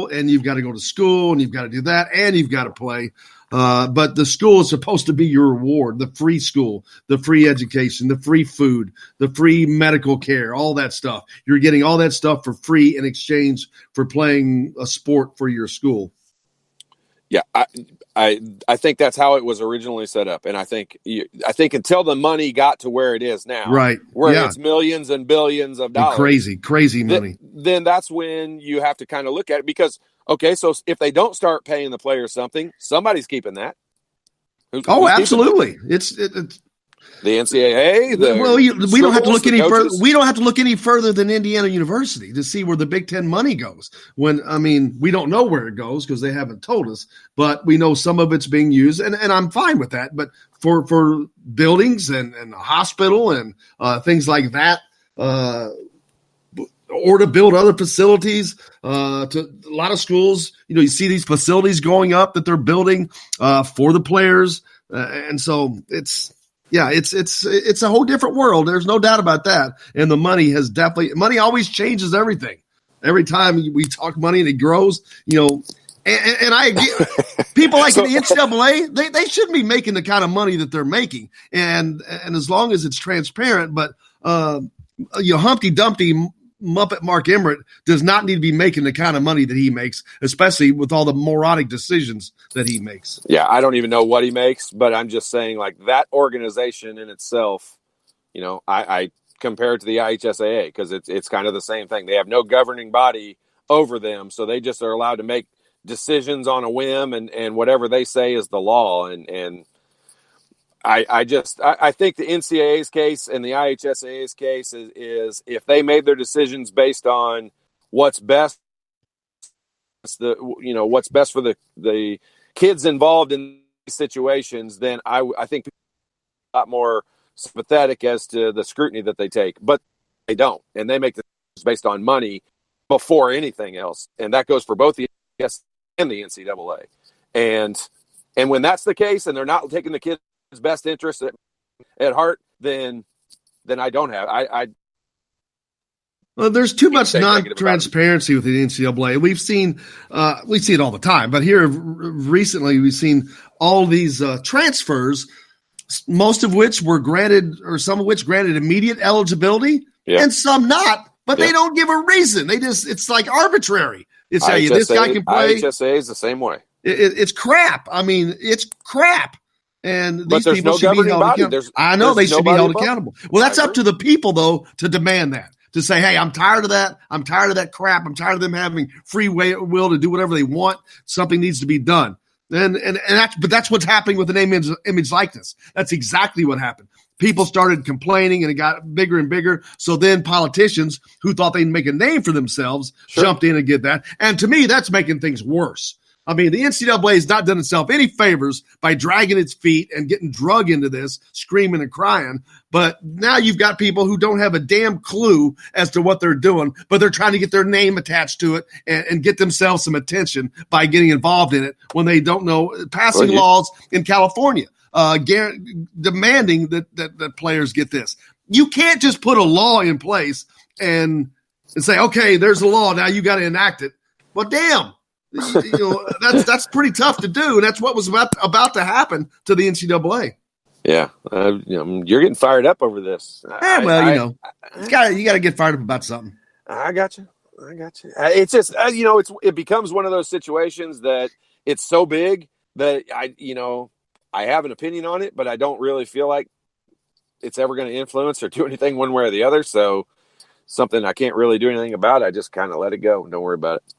and you've got to go to school and you've got to do that and you've got to play. But the school is supposed to be your reward, the free school, the free education, the free food, the free medical care, all that stuff. You're getting all that stuff for free in exchange for playing a sport for your school. Yeah, I think that's how it was originally set up, and I think until the money got to where it is now, right, where it's millions and billions of dollars, crazy money, then that's when you have to kind of look at it because okay, so if they don't start paying the players something, somebody's keeping that. Who's absolutely, it's the NCAA. We don't have to look any further. We don't have to look any further than Indiana University to see where the Big Ten money goes. We don't know where it goes because they haven't told us, but we know some of it's being used, and I'm fine with that. But for buildings and a hospital and things like that, or to build other facilities, to a lot of schools, you see these facilities going up that they're building for the players, and so it's a whole different world. There's no doubt about that. And the money money always changes everything. Every time we talk money and it grows, and I get people like the NCAA, they shouldn't be making the kind of money that they're making. And as long as it's transparent, but Humpty Dumpty Muppet Mark Emmert does not need to be making the kind of money that he makes, especially with all the moronic decisions that he makes. Yeah, I don't even know what he makes, but I'm just saying like that organization in itself, I compare it to the IHSAA because it's kind of the same thing. They have no governing body over them, so they just are allowed to make decisions on a whim and whatever they say is the law. And I think the NCAA's case and the IHSAA's case is if they made their decisions based on what's best, what's best for the kids involved in these situations, then I think people are a lot more sympathetic as to the scrutiny that they take, but they don't, and they make decisions based on money before anything else, and that goes for both the NCAA and the NCAA. And when that's the case, and they're not taking the kids' best interest at heart, then I don't have Well, there's too much non-transparency with the NCAA. We've seen it all the time, but here recently we've seen all these transfers, most of which were granted, or some of which granted immediate eligibility, and some not. But they don't give a reason. It's like arbitrary. It's this guy can play. IHSA is the same way. It's crap. I mean, it's crap. And these people no should be held accountable. I know they should be held accountable. Well, that's up to the people, though, to demand that. To say, hey, I'm tired of that. I'm tired of that crap. I'm tired of them having free will to do whatever they want. Something needs to be done. But that's what's happening with the name, image, likeness. That's exactly what happened. People started complaining, and it got bigger and bigger. So then politicians who thought they'd make a name for themselves jumped in and did that. And to me, that's making things worse. I mean, the NCAA has not done itself any favors by dragging its feet and getting drug into this, screaming and crying. But now you've got people who don't have a damn clue as to what they're doing, but they're trying to get their name attached to it and get themselves some attention by getting involved in it when they don't know. Passing laws in California demanding that players get this. You can't just put a law in place and say, okay, there's a law, now you got to enact it. Well, damn. That's pretty tough to do, and that's what was about to happen to the NCAA. Yeah, you're getting fired up over this. You got to get fired up about something. I got you. It's just it becomes one of those situations that it's so big that I have an opinion on it, but I don't really feel like it's ever going to influence or do anything one way or the other. So something I can't really do anything about. I just kind of let it go and don't worry about it.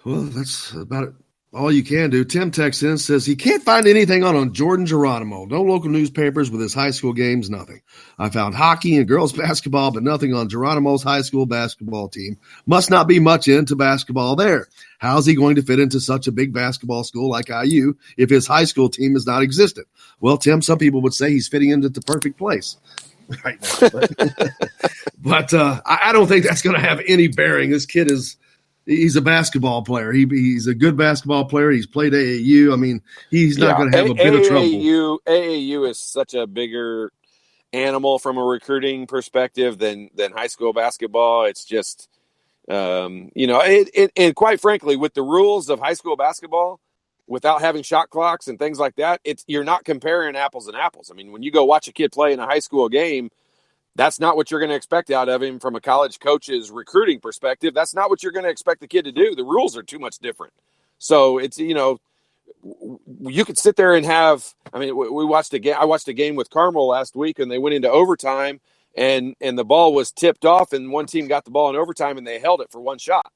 Well, that's about it. All you can do. Tim texts in, says he can't find anything on Jordan Geronimo. No local newspapers with his high school games, nothing. I found hockey and girls basketball, but nothing on Geronimo's high school basketball team. Must not be much into basketball there. How's he going to fit into such a big basketball school like IU if his high school team is not existent? Well, Tim, some people would say he's fitting into the perfect place right now. But I don't think that's going to have any bearing. This kid he's a basketball player. He's a good basketball player. He's played AAU. I mean, he's not going to have a bit of trouble. AAU is such a bigger animal from a recruiting perspective than high school basketball. It's just, and quite frankly, with the rules of high school basketball, without having shot clocks and things like that, you're not comparing apples and apples. I mean, when you go watch a kid play in a high school game, that's not what you're going to expect out of him from a college coach's recruiting perspective. That's not what you're going to expect the kid to do. The rules are too much different. So it's, you could sit there and have, I mean, we watched a game. I watched a game with Carmel last week, and they went into overtime, and the ball was tipped off, and one team got the ball in overtime, and they held it for one shot.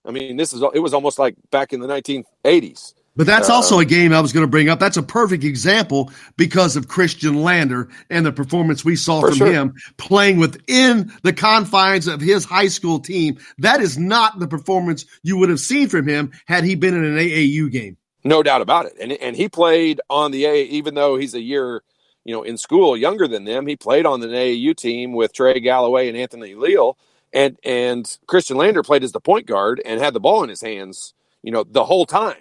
I mean, it was almost like back in the 1980s. But that's also a game I was going to bring up. That's a perfect example because of Christian Lander and the performance we saw from him playing within the confines of his high school team. That is not the performance you would have seen from him had he been in an AAU game. No doubt about it. And he played on the AAU, even though he's a year, in school younger than them. He played on the AAU team with Trey Galloway and Anthony Leal. And Christian Lander played as the point guard and had the ball in his hands, the whole time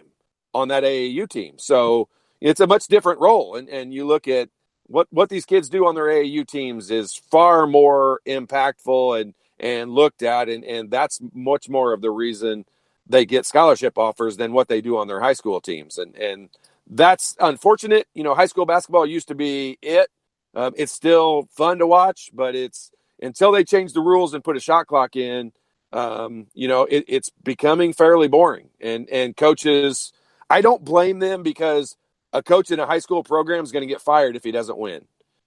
on that AAU team. So it's a much different role. And you look at what these kids do on their AAU teams is far more impactful and looked at. And that's much more of the reason they get scholarship offers than what they do on their high school teams. And that's unfortunate. High school basketball used to be it. It's still fun to watch, but it's until they change the rules and put a shot clock in, it's becoming fairly boring. And coaches, I don't blame them because a coach in a high school program is going to get fired if he doesn't win.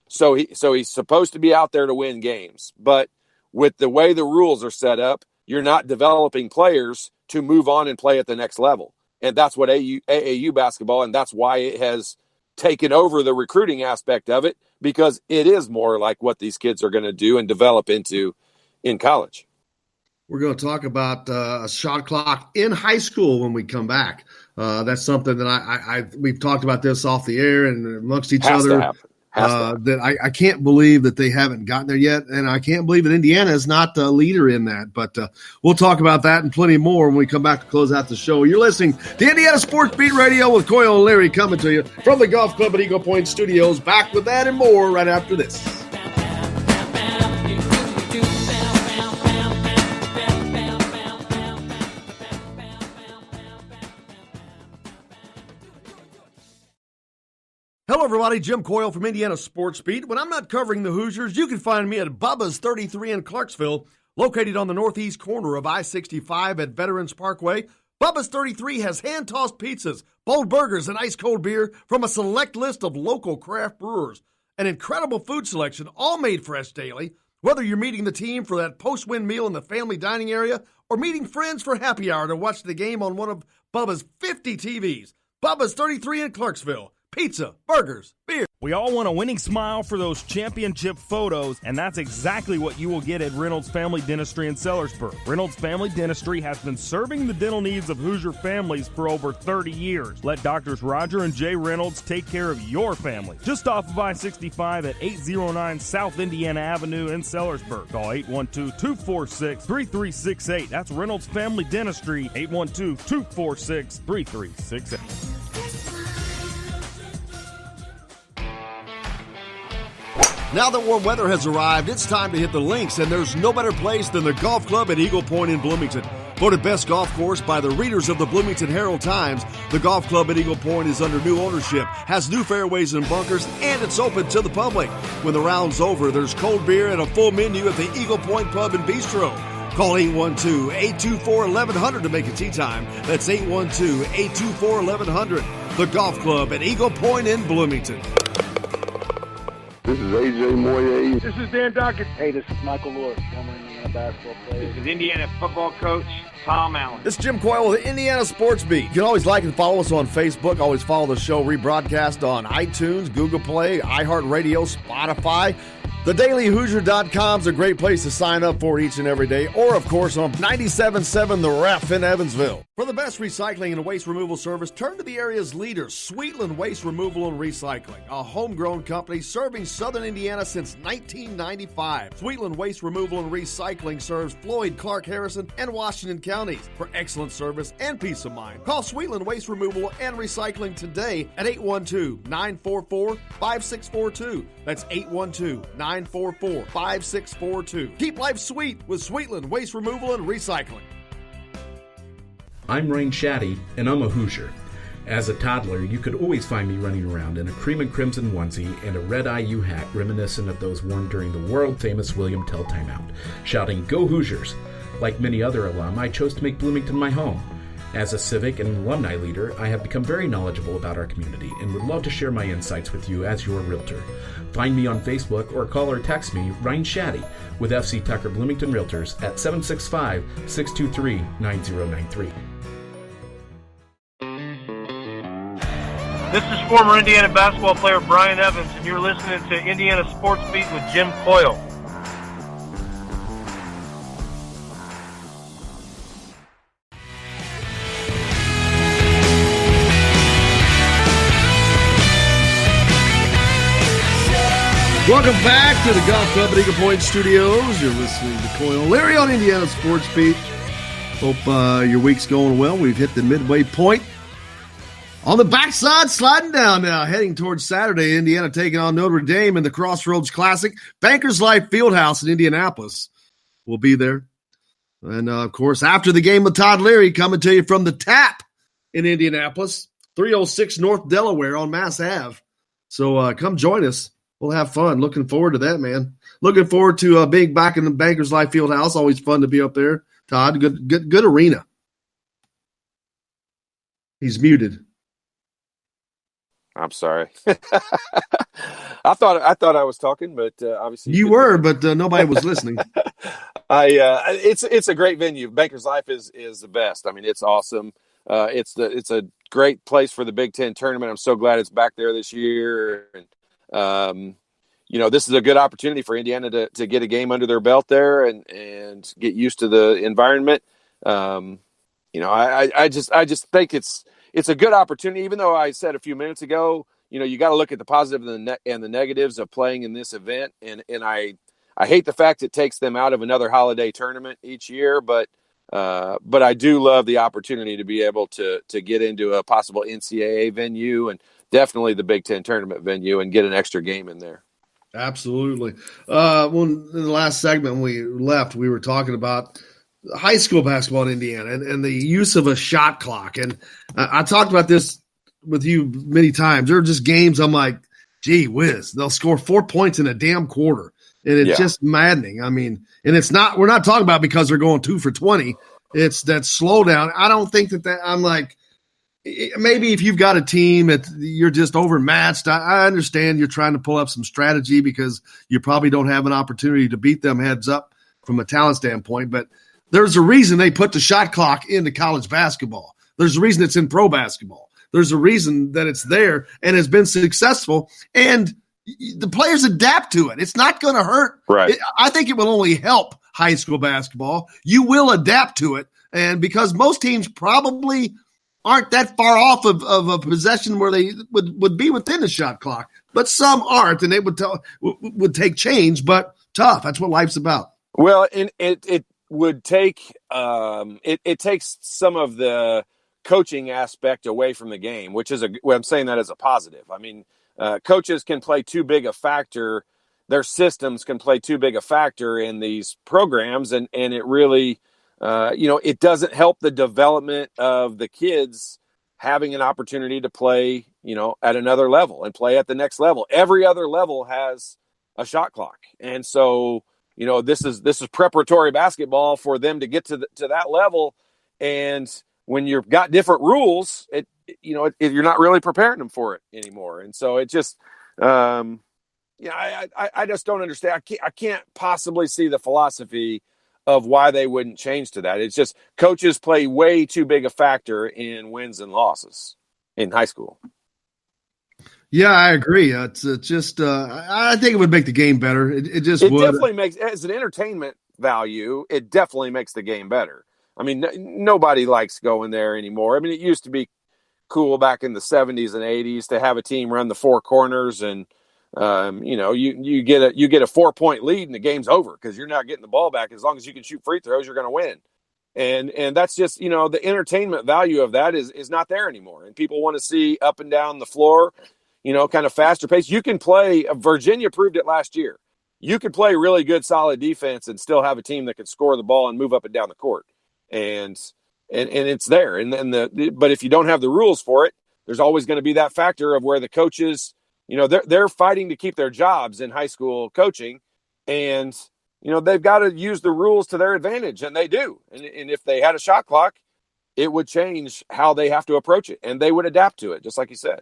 So he's supposed to be out there to win games. But with the way the rules are set up, you're not developing players to move on and play at the next level. And that's what AAU basketball, and that's why it has taken over the recruiting aspect of it, because it is more like what these kids are going to do and develop into in college. We're going to talk about a shot clock in high school when we come back. That's something that we've talked about this off the air and amongst each other. That I can't believe that they haven't gotten there yet, and I can't believe that Indiana is not a leader in that. But we'll talk about that and plenty more when we come back to close out the show. You're listening to Indiana Sports Beat Radio with Coyle and Larry coming to you from the Golf Club at Eagle Point Studios. Back with that and more right after this. Hello, everybody. Jim Coyle from Indiana Sports Beat. When I'm not covering the Hoosiers, you can find me at Bubba's 33 in Clarksville, located on the northeast corner of I-65 at Veterans Parkway. Bubba's 33 has hand-tossed pizzas, bold burgers, and ice-cold beer from a select list of local craft brewers. An incredible food selection, all made fresh daily. Whether you're meeting the team for that post-win meal in the family dining area or meeting friends for happy hour to watch the game on one of Bubba's 50 TVs. Bubba's 33 in Clarksville. Pizza, burgers, beer. We all want a winning smile for those championship photos, and that's exactly what you will get at Reynolds Family Dentistry in Sellersburg. Reynolds Family Dentistry has been serving the dental needs of Hoosier families for over 30 years. Let Doctors Roger and Jay Reynolds take care of your family. Just off of I-65 at 809 South Indiana Avenue in Sellersburg. Call 812-246-3368. That's Reynolds Family Dentistry, 812-246-3368. Now that warm weather has arrived, it's time to hit the links, and there's no better place than the Golf Club at Eagle Point in Bloomington. Voted best golf course by the readers of the Bloomington Herald-Times, the Golf Club at Eagle Point is under new ownership, has new fairways and bunkers, and it's open to the public. When the round's over, there's cold beer and a full menu at the Eagle Point Pub and Bistro. Call 812-824-1100 to make a tee time. That's 812-824-1100. The Golf Club at Eagle Point in Bloomington. This is AJ Moye. This is Dan Dockett. Hey, this is Michael Lord, former Indiana basketball player. This is Indiana football coach Tom Allen. This is Jim Coyle with Indiana Sports Beat. You can always like and follow us on Facebook. Always follow the show rebroadcast on iTunes, Google Play, iHeartRadio, Spotify. TheDailyHoosier.com is a great place to sign up for each and every day, or, of course, on 97.7 The Ref in Evansville. For the best recycling and waste removal service, turn to the area's leader, Sweetland Waste Removal and Recycling, a homegrown company serving southern Indiana since 1995. Sweetland Waste Removal and Recycling serves Floyd, Clark, Harrison, and Washington counties. For excellent service and peace of mind, call Sweetland Waste Removal and Recycling today at 812-944-5642. That's 812-944-5642. Keep life sweet with Sweetland Waste Removal and Recycling. I'm Rain Shaddy, and I'm a Hoosier. As a toddler, you could always find me running around in a cream and crimson onesie and a red IU hat reminiscent of those worn during the world-famous William Tell timeout, shouting, "Go Hoosiers!" Like many other alum, I chose to make Bloomington my home. As a civic and alumni leader, I have become very knowledgeable about our community and would love to share my insights with you as your realtor. Find me on Facebook or call or text me, Ryan Shaddy, with FC Tucker Bloomington Realtors at 765-623-9093. This is former Indiana basketball player Brian Evans, and you're listening to Indiana Sports Beat with Jim Coyle. Welcome back to the Golf Club at Eagle Point Studios. You're listening to Coyle Larry on Indiana Sports Beat. Hope your week's going well. We've hit the midway point. On the backside, sliding down now, heading towards Saturday. Indiana taking on Notre Dame in the Crossroads Classic. Bankers Life Fieldhouse in Indianapolis will be there. And, of course, after the game with Todd Leary, coming to you from the Tap in Indianapolis, 306 North Delaware on Mass Ave. So come join us. We'll have fun. Looking forward to that, man. Looking forward to being back in the Bankers Life Fieldhouse. Always fun to be up there. Todd, good arena. He's muted. I'm sorry. I thought I was talking, but obviously you were, but nobody was listening. It's a great venue. Bankers Life is the best. I mean, it's awesome. It's a great place for the Big Ten tournament. I'm so glad it's back there this year. And this is a good opportunity for Indiana to get a game under their belt there and get used to the environment. I just think it's a good opportunity, even though I said a few minutes ago, you got to look at the positive and the negatives of playing in this event. And I hate the fact it takes them out of another holiday tournament each year, but I do love the opportunity to be able to get into a possible NCAA venue and definitely the Big Ten tournament venue and get an extra game in there. Absolutely. In the last segment when we left, we were talking about high school basketball in Indiana and the use of a shot clock. And I talked about this with you many times. There are just games I'm like, gee whiz, they'll score 4 points in a damn quarter. And it's just maddening. I mean, and we're not talking about because they're going 2 for 20. It's that slowdown. I don't think that I'm like, maybe if you've got a team that you're just overmatched, I understand you're trying to pull up some strategy because you probably don't have an opportunity to beat them heads up from a talent standpoint. But there's a reason they put the shot clock into college basketball. There's a reason it's in pro basketball. There's a reason that it's there and has been successful. And the players adapt to it. It's not going to hurt. Right. I think it will only help high school basketball. You will adapt to it. And because most teams probably aren't that far off of a possession where they would be within the shot clock, but some aren't, and they would take change, but tough. That's what life's about. Well, and it would take it takes some of the coaching aspect away from the game, which is I'm saying that as a positive. I mean, coaches can play too big a factor. Their systems can play too big a factor in these programs, and it really. It doesn't help the development of the kids having an opportunity to play, at another level and play at the next level. Every other level has a shot clock. And so, this is preparatory basketball for them to get to that level. And when you've got different rules, you're not really preparing them for it anymore. And so it just, I just don't understand. I can't possibly see the philosophy of why they wouldn't change to that. It's just coaches play way too big a factor in wins and losses in high school. Yeah, I agree. It's just I think it would make the game better. It would. Definitely makes, as an entertainment value, it definitely makes the game better. I mean, nobody likes going there anymore. I mean, it used to be cool back in the 70s and 80s to have a team run the four corners and you get a 4-point lead and the game's over because you're not getting the ball back. As long as you can shoot free throws, you're going to win. And that's just, the entertainment value of that is not there anymore. And people want to see up and down the floor, kind of faster pace. You can play, Virginia proved it last year. You could play really good, solid defense and still have a team that could score the ball and move up and down the court. And it's there. But if you don't have the rules for it, there's always going to be that factor of where the coaches, they're fighting to keep their jobs in high school coaching, and they've got to use the rules to their advantage, and they do. And if they had a shot clock, it would change how they have to approach it, and they would adapt to it, just like you said.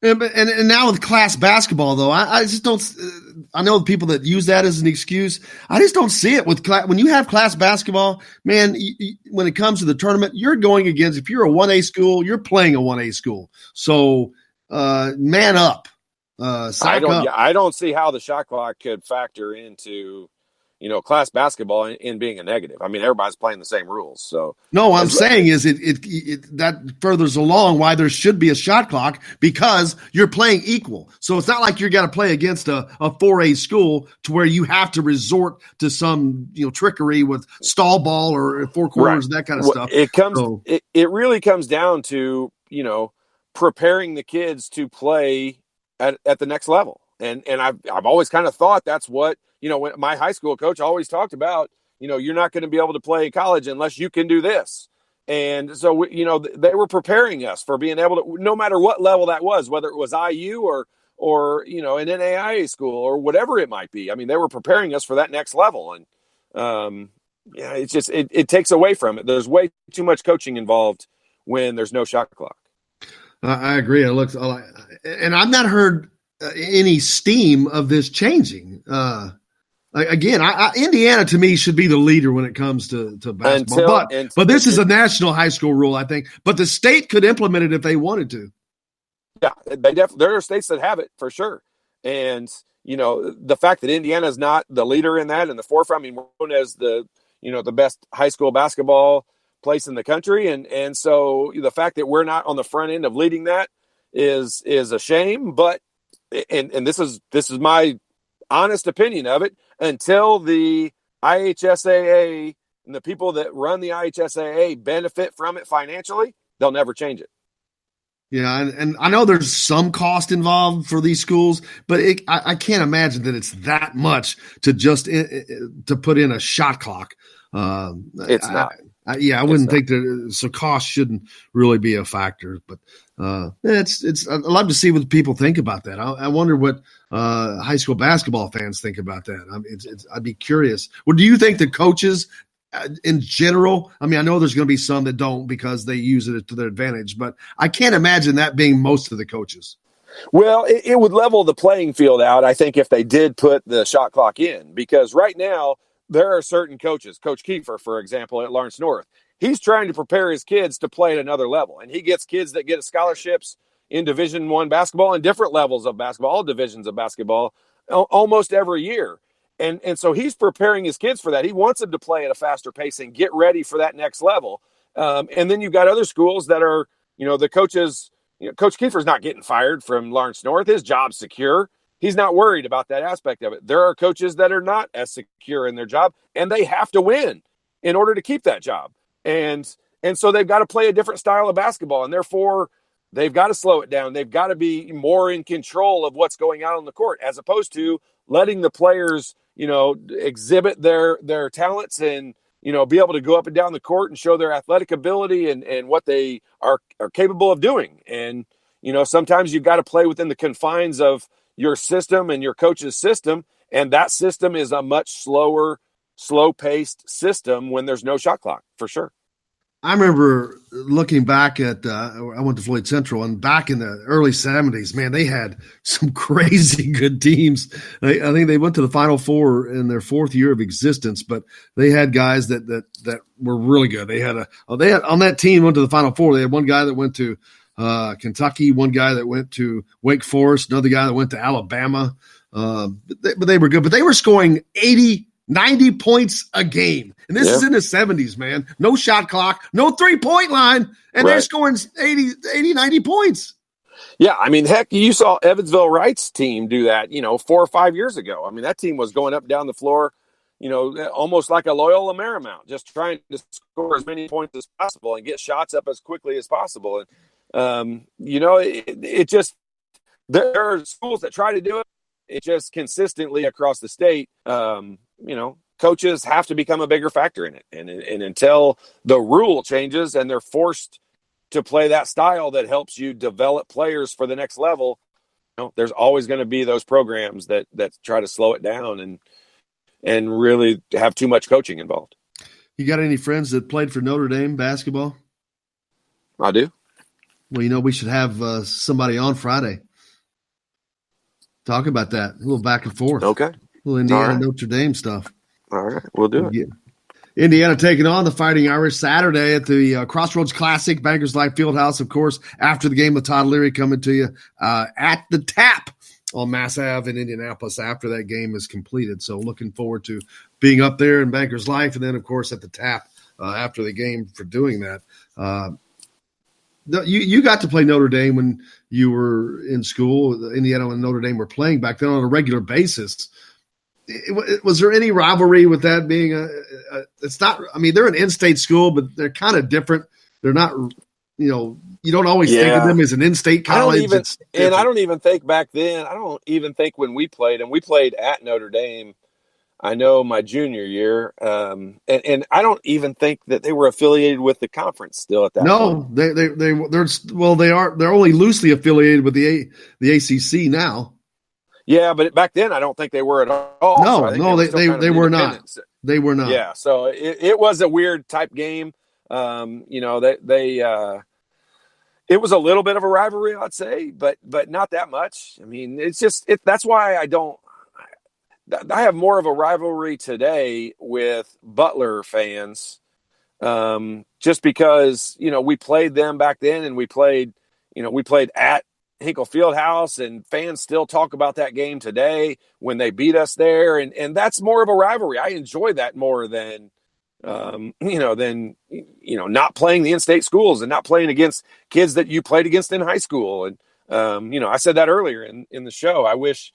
And now with class basketball, though, I just don't. I know the people that use that as an excuse. I just don't see it with when you have class basketball, man. When it comes to the tournament, you're going against. If you're a 1A school, you're playing a 1A school. So man up. I don't see how the shot clock could factor into, class basketball in being a negative. I mean, everybody's playing the same rules. So no, what I'm saying is it that furthers along why there should be a shot clock, because you're playing equal. So it's not like you're got to play against a 4A school to where you have to resort to some trickery with stall ball or four quarters and that kind of stuff. It really comes down to preparing the kids to play at the next level. And I've always kind of thought that's what, when my high school coach always talked about, you're not going to be able to play college unless you can do this. And so, they were preparing us for being able to, no matter what level that was, whether it was IU or an NAIA school or whatever it might be. I mean, they were preparing us for that next level. And it's just, it takes away from it. There's way too much coaching involved when there's no shot clock. I agree. It looks like, and I've not heard any steam of this changing. Again, Indiana to me should be the leader when it comes to basketball. But this is a national high school rule, I think. But the state could implement it if they wanted to. Yeah, there are states that have it for sure. And the fact that Indiana is not the leader in that, in the forefront. I mean, we're known as the best high school basketball place in the country, and so the fact that we're not on the front end of leading that is a shame. But and this is my honest opinion of it, until the IHSAA and the people that run the IHSAA benefit from it financially, they'll never change it. Yeah, and I know there's some cost involved for these schools, but I can't imagine that it's that much to just to put in a shot clock. It's not. I wouldn't think that. So cost shouldn't really be a factor, but it's. I'd love to see what people think about that. I wonder what high school basketball fans think about that. I mean, I'd be curious. Well, do you think the coaches in general? I mean, I know there's going to be some that don't because they use it to their advantage, but I can't imagine that being most of the coaches. Well, it would level the playing field out, I think, if they did put the shot clock in, because right now there are certain coaches, Coach Kiefer, for example, at Lawrence North, he's trying to prepare his kids to play at another level. And he gets kids that get scholarships in Division I basketball and different levels of basketball, all divisions of basketball, almost every year. And so he's preparing his kids for that. He wants them to play at a faster pace and get ready for that next level. And then you've got other schools that are, the coaches, Coach Kiefer's not getting fired from Lawrence North. His job's secure. He's not worried about that aspect of it. There are coaches that are not as secure in their job, and they have to win in order to keep that job. And so they've got to play a different style of basketball, and therefore they've got to slow it down. They've got to be more in control of what's going on the court, as opposed to letting the players, exhibit their talents and, be able to go up and down the court and show their athletic ability and what they are capable of doing. And, sometimes you've got to play within the confines of your system and your coach's system. And that system is a much slow-paced system when there's no shot clock, for sure. I remember looking back at, I went to Floyd Central, and back in the early 70s, man, they had some crazy good teams. I think they went to the Final Four in their fourth year of existence, but they had guys that were really good. They had on that team went to the Final Four. They had one guy that went to Kentucky, one guy that went to Wake Forest, another guy that went to Alabama. But they were good. But they were scoring 80, 90 points a game. And this is in the 70s, man. No shot clock, no three-point line, and they're scoring 80, 90 points. Yeah, I mean, heck, you saw Evansville Wright's team do that, 4 or 5 years ago. I mean, that team was going up and down the floor, almost like a Loyola Marymount, just trying to score as many points as possible and get shots up as quickly as possible. And, it just – there are schools that try to do it. It just consistently across the state, coaches have to become a bigger factor in it. And until the rule changes and they're forced to play that style that helps you develop players for the next level, there's always going to be those programs that try to slow it down and really have too much coaching involved. You got any friends that played for Notre Dame basketball? I do. Well, we should have somebody on Friday. Talk about that. A little back and forth. Okay. A little Indiana right. Notre Dame stuff. All right. We'll do it. Indiana taking on the Fighting Irish Saturday at the Crossroads Classic, Bankers Life Fieldhouse, of course, after the game with Todd Leary coming to you at the Tap on Mass Ave in Indianapolis after that game is completed. So looking forward to being up there in Bankers Life and then, of course, at the Tap after the game for doing that. You got to play Notre Dame when you were in school. Indiana and Notre Dame were playing back then on a regular basis. Was there any rivalry with that being it's not, I mean, they're an in-state school, but they're kind of different. They're not, you don't always think of them as an in-state college. I don't even think back then, I don't even think when we played, and we played at Notre Dame, I know my junior year, and I don't even think that they were affiliated with the conference still at that point. No, they're only loosely affiliated with the ACC now. Yeah, but back then I don't think they were at all. No, they were not. They were not. Yeah, so it was a weird type game. It was a little bit of a rivalry, I'd say, but not that much. I mean, that's why I have more of a rivalry today with Butler fans, just because we played them back then, and we played at Hinkle Fieldhouse, and fans still talk about that game today when they beat us there. And that's more of a rivalry. I enjoy that more than not playing the in-state schools and not playing against kids that you played against in high school. And, I said that earlier in the show. I wish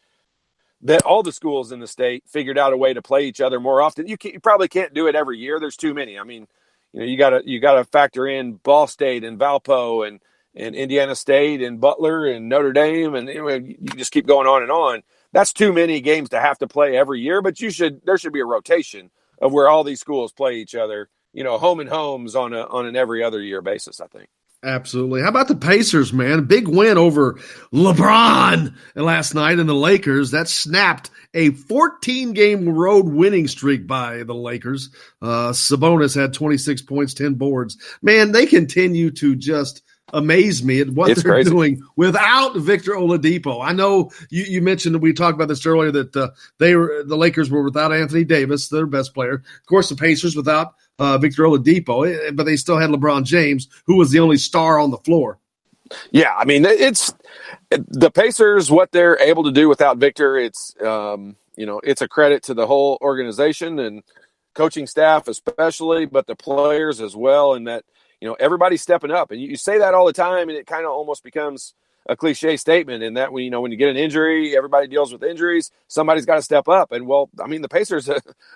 that all the schools in the state figured out a way to play each other more often. You probably can't do it every year. There's too many. I mean, you gotta factor in Ball State and Valpo and Indiana State and Butler and Notre Dame, and you just keep going on and on. That's too many games to have to play every year, but there should be a rotation of where all these schools play each other, home and homes on an every other year basis, I think. Absolutely. How about the Pacers, man? Big win over LeBron last night and the Lakers. That snapped a 14-game road winning streak by the Lakers. Sabonis had 26 points, 10 boards. Man, they continue to just amaze me at what they're crazy. Doing without Victor Oladipo. I know you mentioned that we talked about this earlier that the Lakers were without Anthony Davis, their best player. Of course, the Pacers without Victor Oladipo, but they still had LeBron James, who was the only star on the floor. Yeah, I mean, it's the Pacers, what they're able to do without Victor. It's it's a credit to the whole organization and coaching staff especially, but the players as well, and that everybody's stepping up. And you say that all the time, and it kind of almost becomes a cliche statement in that when you get an injury, everybody deals with injuries. Somebody's got to step up. And the Pacers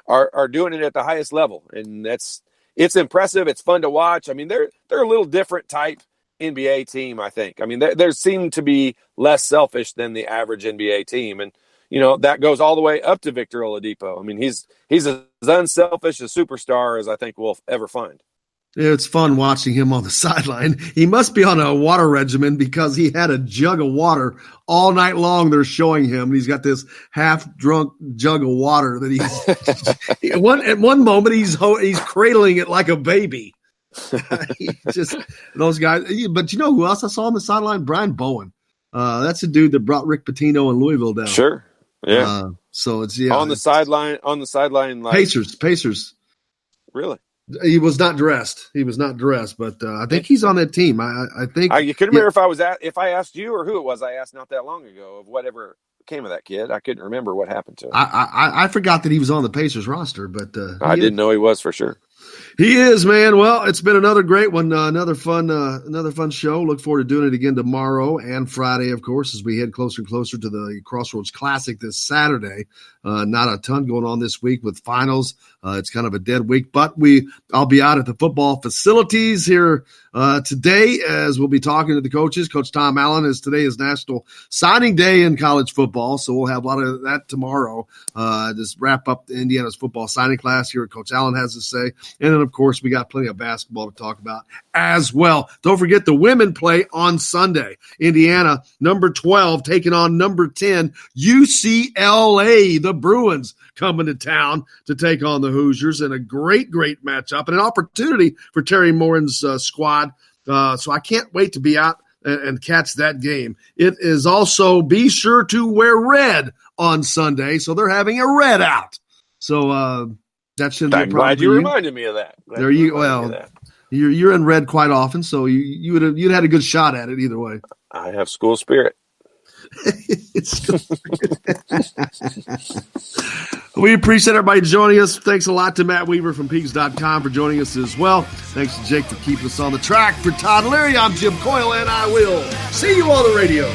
are doing it at the highest level, and it's impressive. It's fun to watch. I mean, they're a little different type NBA team, I think. I mean, they seem to be less selfish than the average NBA team, and that goes all the way up to Victor Oladipo. I mean, he's as unselfish a superstar as I think we'll ever find. It's fun watching him on the sideline. He must be on a water regimen because he had a jug of water all night long. They're showing him. He's got this half-drunk jug of water that he's at one moment he's cradling it like a baby. Those guys. But you know who else I saw on the sideline? Brian Bowen. That's a dude that brought Rick Pitino in Louisville down. Sure. Yeah. So it's on the sideline. Like, Pacers. Really? He was not dressed, but I think he's on that team. I think you couldn't remember if I asked you or who it was I asked not that long ago of whatever came of that kid. I couldn't remember what happened to him. I forgot that he was on the Pacers roster, but I didn't know he was for sure. He is, man. Well, it's been another great one, another fun show. Look forward to doing it again tomorrow and Friday, of course, as we head closer and closer to the Crossroads Classic this Saturday. Not a ton going on this week with finals. It's kind of a dead week, but I'll be out at the football facilities here today as we'll be talking to the coaches. Coach Tom Allen, today is National Signing Day in college football, so we'll have a lot of that tomorrow. Just wrap up Indiana's football signing class, hear what Coach Allen has to say. And then, of course, we got plenty of basketball to talk about as well. Don't forget the women play on Sunday. Indiana, number 12, taking on number 10, UCLA. The Bruins coming to town to take on the Hoosiers in a great, great matchup and an opportunity for Terry Morin's squad So I can't wait to be out and catch that game. It is also be sure to wear red on Sunday. So they're having a red out. So that shouldn't be a I'm problem. glad you reminded me of that. You're in red quite often, so you'd had a good shot at it either way. I have school spirit. We appreciate everybody joining us. Thanks a lot to Matt Weaver from Peaks.com for joining us as well. Thanks to Jake for keeping us on the track. For Todd Leary, I'm Jim Coyle, and I will see you on the radio.